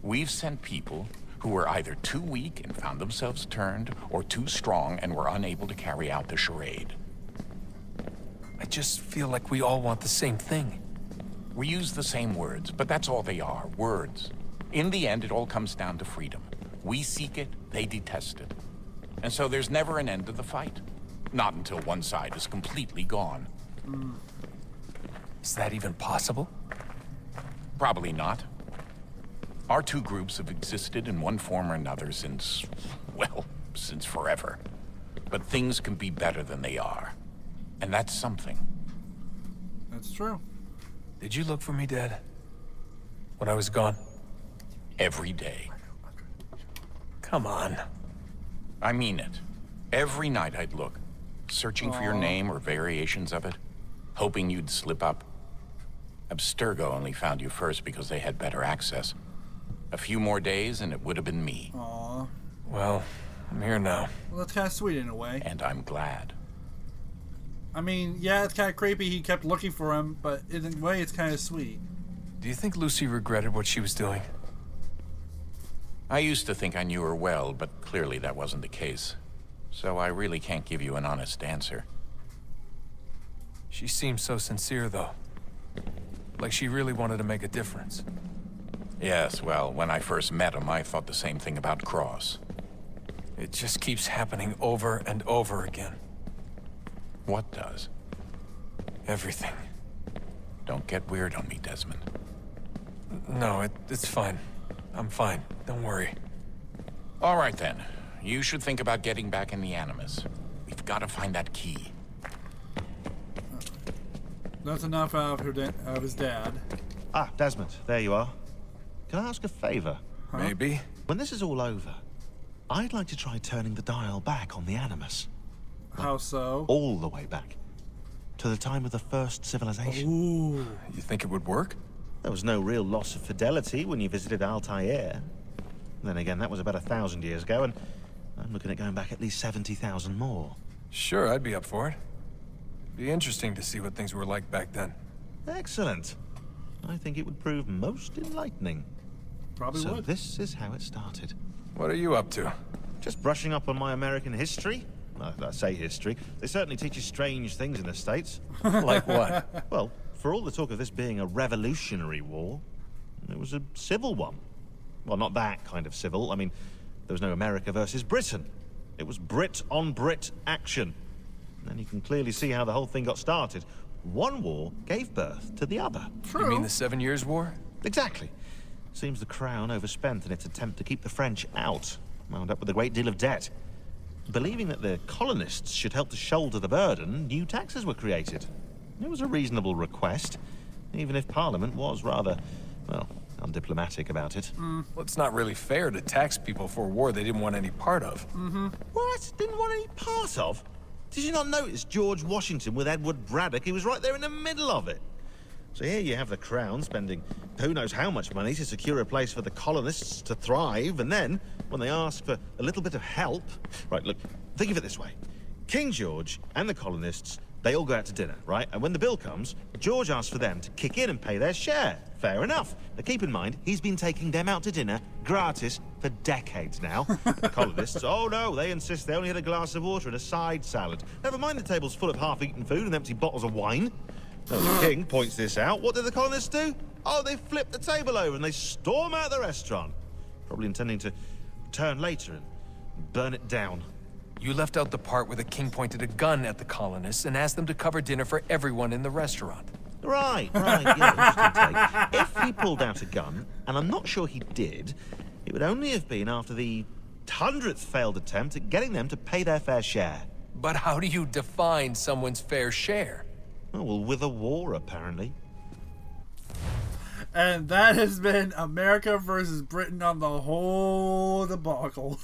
We've sent people who were either too weak and found themselves turned, or too strong and were unable to carry out the charade. I just feel like we all want the same thing. We use the same words, but that's all they are, words. In the end, it all comes down to freedom. We seek it, they detest it. And so there's never an end to the fight. Not until one side is completely gone. Is that even possible? Probably not. Our two groups have existed in one form or another since, well, since forever. But things can be better than they are. And that's something. That's true. Did you look for me, Dad? When I was gone? Every day. Come on. I mean it. Every night I'd look, searching for your name or variations of it, hoping you'd slip up. Abstergo only found you first because they had better access. A few more days and it would have been me. Aww. Well, I'm here now. Well, that's kind of sweet in a way. And I'm glad. I mean, yeah, it's kind of creepy he kept looking for him, but in a way it's kind of sweet. Do you think Lucy regretted what she was doing? I used to think I knew her well, but clearly that wasn't the case. So I really can't give you an honest answer. She seems so sincere, though. Like she really wanted to make a difference. Yes, well, when I first met him, I thought the same thing about Cross. It just keeps happening over and over again. What does? Everything. Don't get weird on me, Desmond. No, it's fine. I'm fine. Don't worry. All right, then. You should think about getting back in the Animus. We've got to find that key. That's enough out of his dad. Ah, Desmond, there you are. Can I ask a favor? Huh? Maybe. When this is all over, I'd like to try turning the dial back on the Animus. How so? All the way back. To the time of the first civilization. Ooh. You think it would work? There was no real loss of fidelity when you visited Altair. Then again, that was about 1,000 years ago, and I'm looking at going back at least 70,000 more. Sure, I'd be up for it. Be interesting to see what things were like back then. Excellent. I think it would prove most enlightening. Probably would. So this is how it started. What are you up to? Just brushing up on my American history. Well, I say history. They certainly teach you strange things in the States. Like what? Well, for all the talk of this being a revolutionary war, it was a civil one. Well, not that kind of civil. I mean, there was no America versus Britain. It was Brit on Brit action. And then you can clearly see how the whole thing got started. One war gave birth to the other. True. You mean the 7 Years' War? Exactly. Seems the Crown overspent in its attempt to keep the French out, wound up with a great deal of debt. Believing that the colonists should help to shoulder the burden, new taxes were created. It was a reasonable request, even if Parliament was rather, well, undiplomatic about it. Well, it's not really fair to tax people for a war they didn't want any part of. What? Didn't want any part of? Did you not notice George Washington with Edward Braddock? He was right there in the middle of it. So here you have the Crown spending who knows how much money to secure a place for the colonists to thrive, and then, when they ask for a little bit of help... Right, look, think of it this way. King George and the colonists, they all go out to dinner, right? And when the bill comes, George asks for them to kick in and pay their share. Fair enough. But keep in mind, he's been taking them out to dinner gratis for decades now. The colonists, oh no, they insist they only had a glass of water and a side salad. Never mind the table's full of half-eaten food and empty bottles of wine. Now, the king points this out. What did the colonists do? Oh, they flip the table over and they storm out the restaurant. Probably intending to return later and burn it down. You left out the part where the king pointed a gun at the colonists and asked them to cover dinner for everyone in the restaurant. Right, yeah, interesting take. If he pulled out a gun, and I'm not sure he did, it would only have been after the 100th failed attempt at getting them to pay their fair share. But how do you define someone's fair share? Oh, well, with a war, apparently. And that has been America versus Britain on the whole debacle.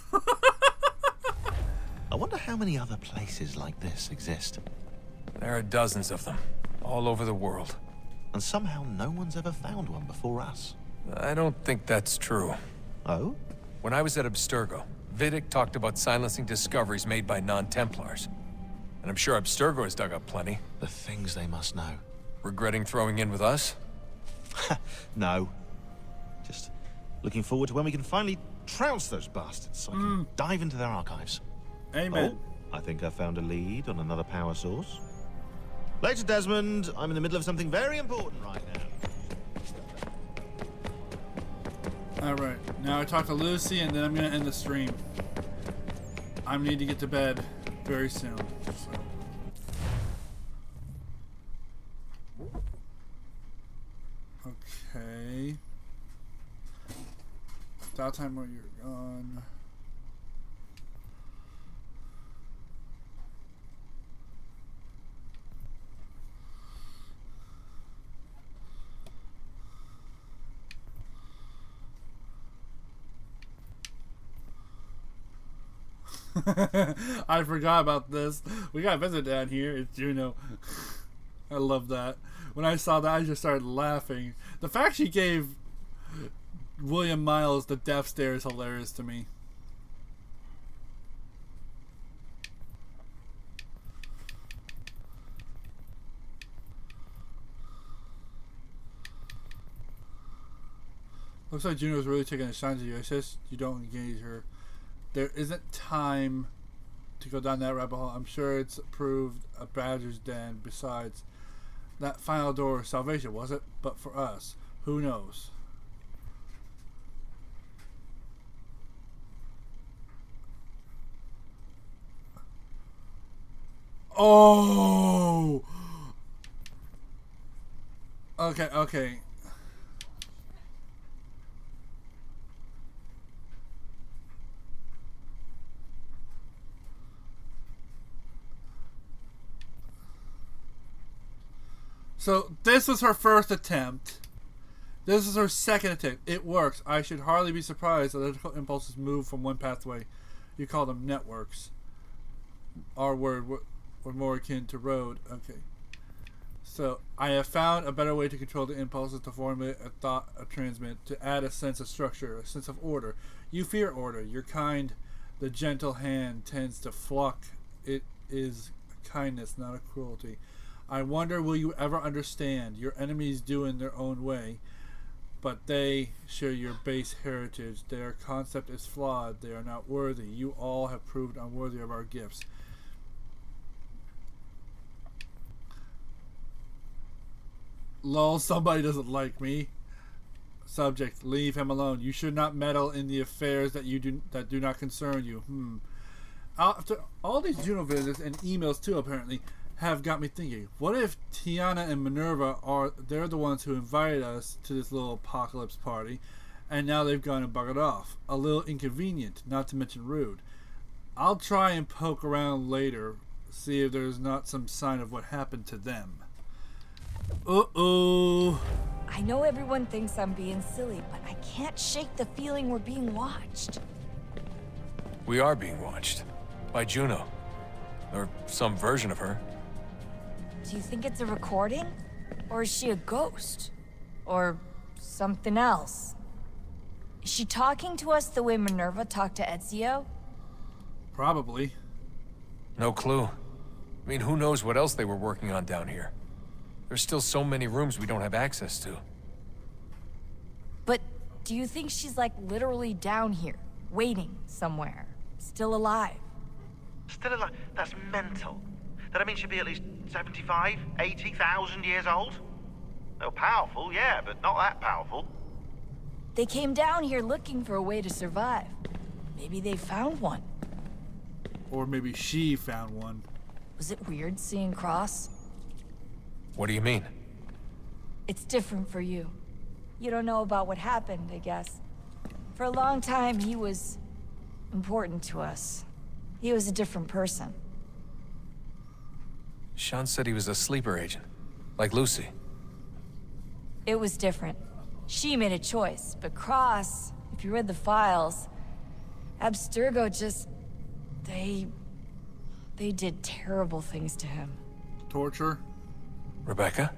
I wonder how many other places like this exist. There are dozens of them, all over the world. And somehow no one's ever found one before us. I don't think that's true. Oh? When I was at Abstergo, Vidic talked about silencing discoveries made by non-Templars. And I'm sure Abstergo has dug up plenty. The things they must know. Regretting throwing in with us? No. Just looking forward to when we can finally trounce those bastards so I can dive into their archives. Amen. Oh, I think I found a lead on another power source. Later, Desmond. I'm in the middle of something very important right now. Alright, now I talk to Lucy and then I'm going to end the stream. I need to get to bed very soon. So. Okay. Downtime while you're gone. I forgot about this. We got a visit down here. It's Juno. I love that. When I saw that, I just started laughing. The fact she gave William Miles the death stare is hilarious to me. Looks like Juno's really taking a shine to you. It says you don't engage her. There isn't time to go down that rabbit hole. I'm sure it's proved a badger's den. Besides, that final door of salvation, was it? But for us, who knows? Oh! Okay, okay. So, this was her first attempt. This is her second attempt. It works. I should hardly be surprised that electrical impulses move from one pathway. You call them networks. Our word were more akin to road. Okay. So, I have found a better way to control the impulses, to formulate a thought, a transmit, to add a sense of structure, a sense of order. You fear order. Your kind, the gentle hand, tends to flock. It is kindness, not a cruelty. I wonder, will you ever understand? Your enemies do in their own way, but they share your base heritage. Their concept is flawed. They are not worthy. You all have proved unworthy of our gifts. Lol, somebody doesn't like me. Subject, leave him alone. You should not meddle in the affairs that do not concern you. After all these Juno visits and emails too, apparently, have got me thinking, what if Tiana and Minerva they're the ones who invited us to this little apocalypse party, and now they've gone and buggered off. A little inconvenient, not to mention rude. I'll try and poke around later, see if there's not some sign of what happened to them. Uh-oh. I know everyone thinks I'm being silly, but I can't shake the feeling we're being watched. We are being watched. By Juno. Or some version of her. Do you think it's a recording? Or is she a ghost? Or something else? Is she talking to us the way Minerva talked to Ezio? Probably. No clue. I mean, who knows what else they were working on down here? There's still so many rooms we don't have access to. But do you think she's like literally down here, waiting somewhere, still alive? Still alive? That's mental. That means she'd be at least 75, 80,000 years old? They're powerful, yeah, but not that powerful. They came down here looking for a way to survive. Maybe they found one. Or maybe she found one. Was it weird seeing Cross? What do you mean? It's different for you. You don't know about what happened, I guess. For a long time, he was important to us. He was a different person. Sean said he was a sleeper agent. Like Lucy. It was different. She made a choice, but Cross, if you read the files, Abstergo just... They did terrible things to him. Torture? Rebecca?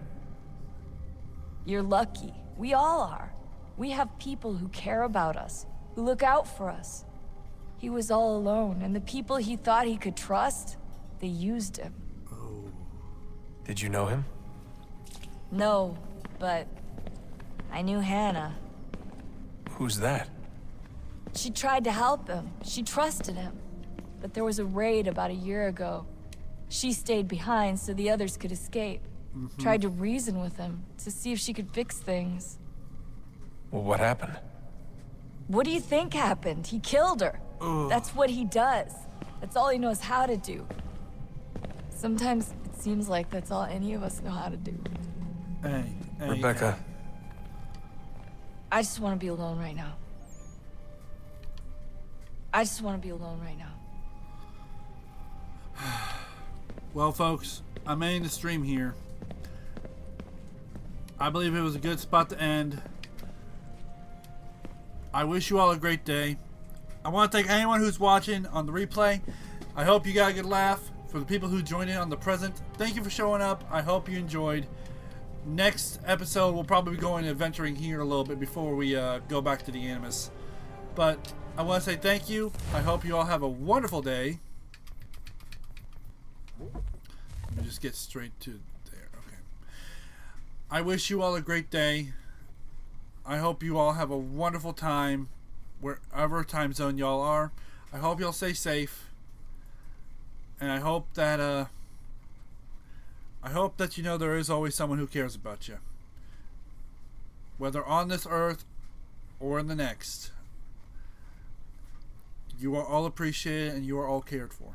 You're lucky. We all are. We have people who care about us, who look out for us. He was all alone, and the people he thought he could trust, they used him. Oh. Did you know him? No, but I knew Hannah. Who's that? She tried to help him. She trusted him. But there was a raid about a year ago. She stayed behind so the others could escape. Tried to reason with him to see if she could fix things. Well, what happened? What do you think happened? He killed her. Ugh. That's what he does. That's all he knows how to do. Sometimes it seems like that's all any of us know how to do. Hey, Rebecca. I just want to be alone right now. I just want to be alone right now. Well, folks, I'm ending the stream here. I believe it was a good spot to end. I wish you all a great day. I want to thank anyone who's watching on the replay. I hope you got a good laugh. For the people who joined in on the present, thank you for showing up. I hope you enjoyed. Next episode, we'll probably be going adventuring here a little bit before we go back to the Animus. But I want to say thank you. I hope you all have a wonderful day. Let me just get straight to there. Okay. I wish you all a great day. I hope you all have a wonderful time wherever time zone y'all are. I hope y'all stay safe. And I hope that I hope that you know there is always someone who cares about you. Whether on this earth or in the next, you are all appreciated and you are all cared for.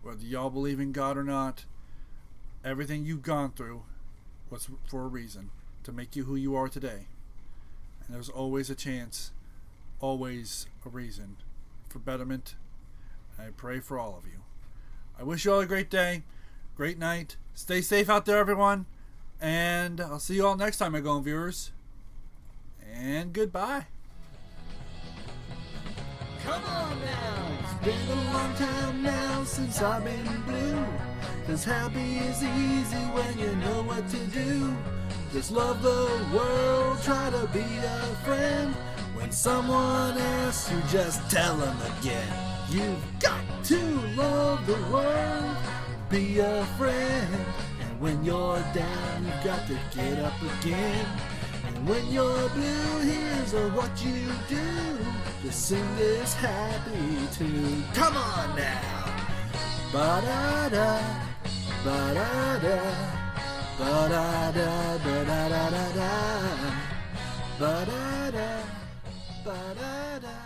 Whether y'all believe in God or not, everything you've gone through was for a reason, to make you who you are today. And there's always a chance, always a reason for betterment. And I pray for all of you. I wish you all a great day, great night. Stay safe out there, everyone. And I'll see you all next time, my Golden viewers. And goodbye. Come on now, it's been a long time now since I've been blue. 'Cause happy is easy when you know what to do. Just love the world, try to be a friend. When someone asks you, just tell them again. You've got to love the world, be a friend. And when you're down, you've got to get up again. And when you're blue, here's what you do. Just sing this happy tune. Come on now. Ba-da-da, ba-da-da, ba-da-da, ba-da-da-da-da, ba-da-da, ba-da-da.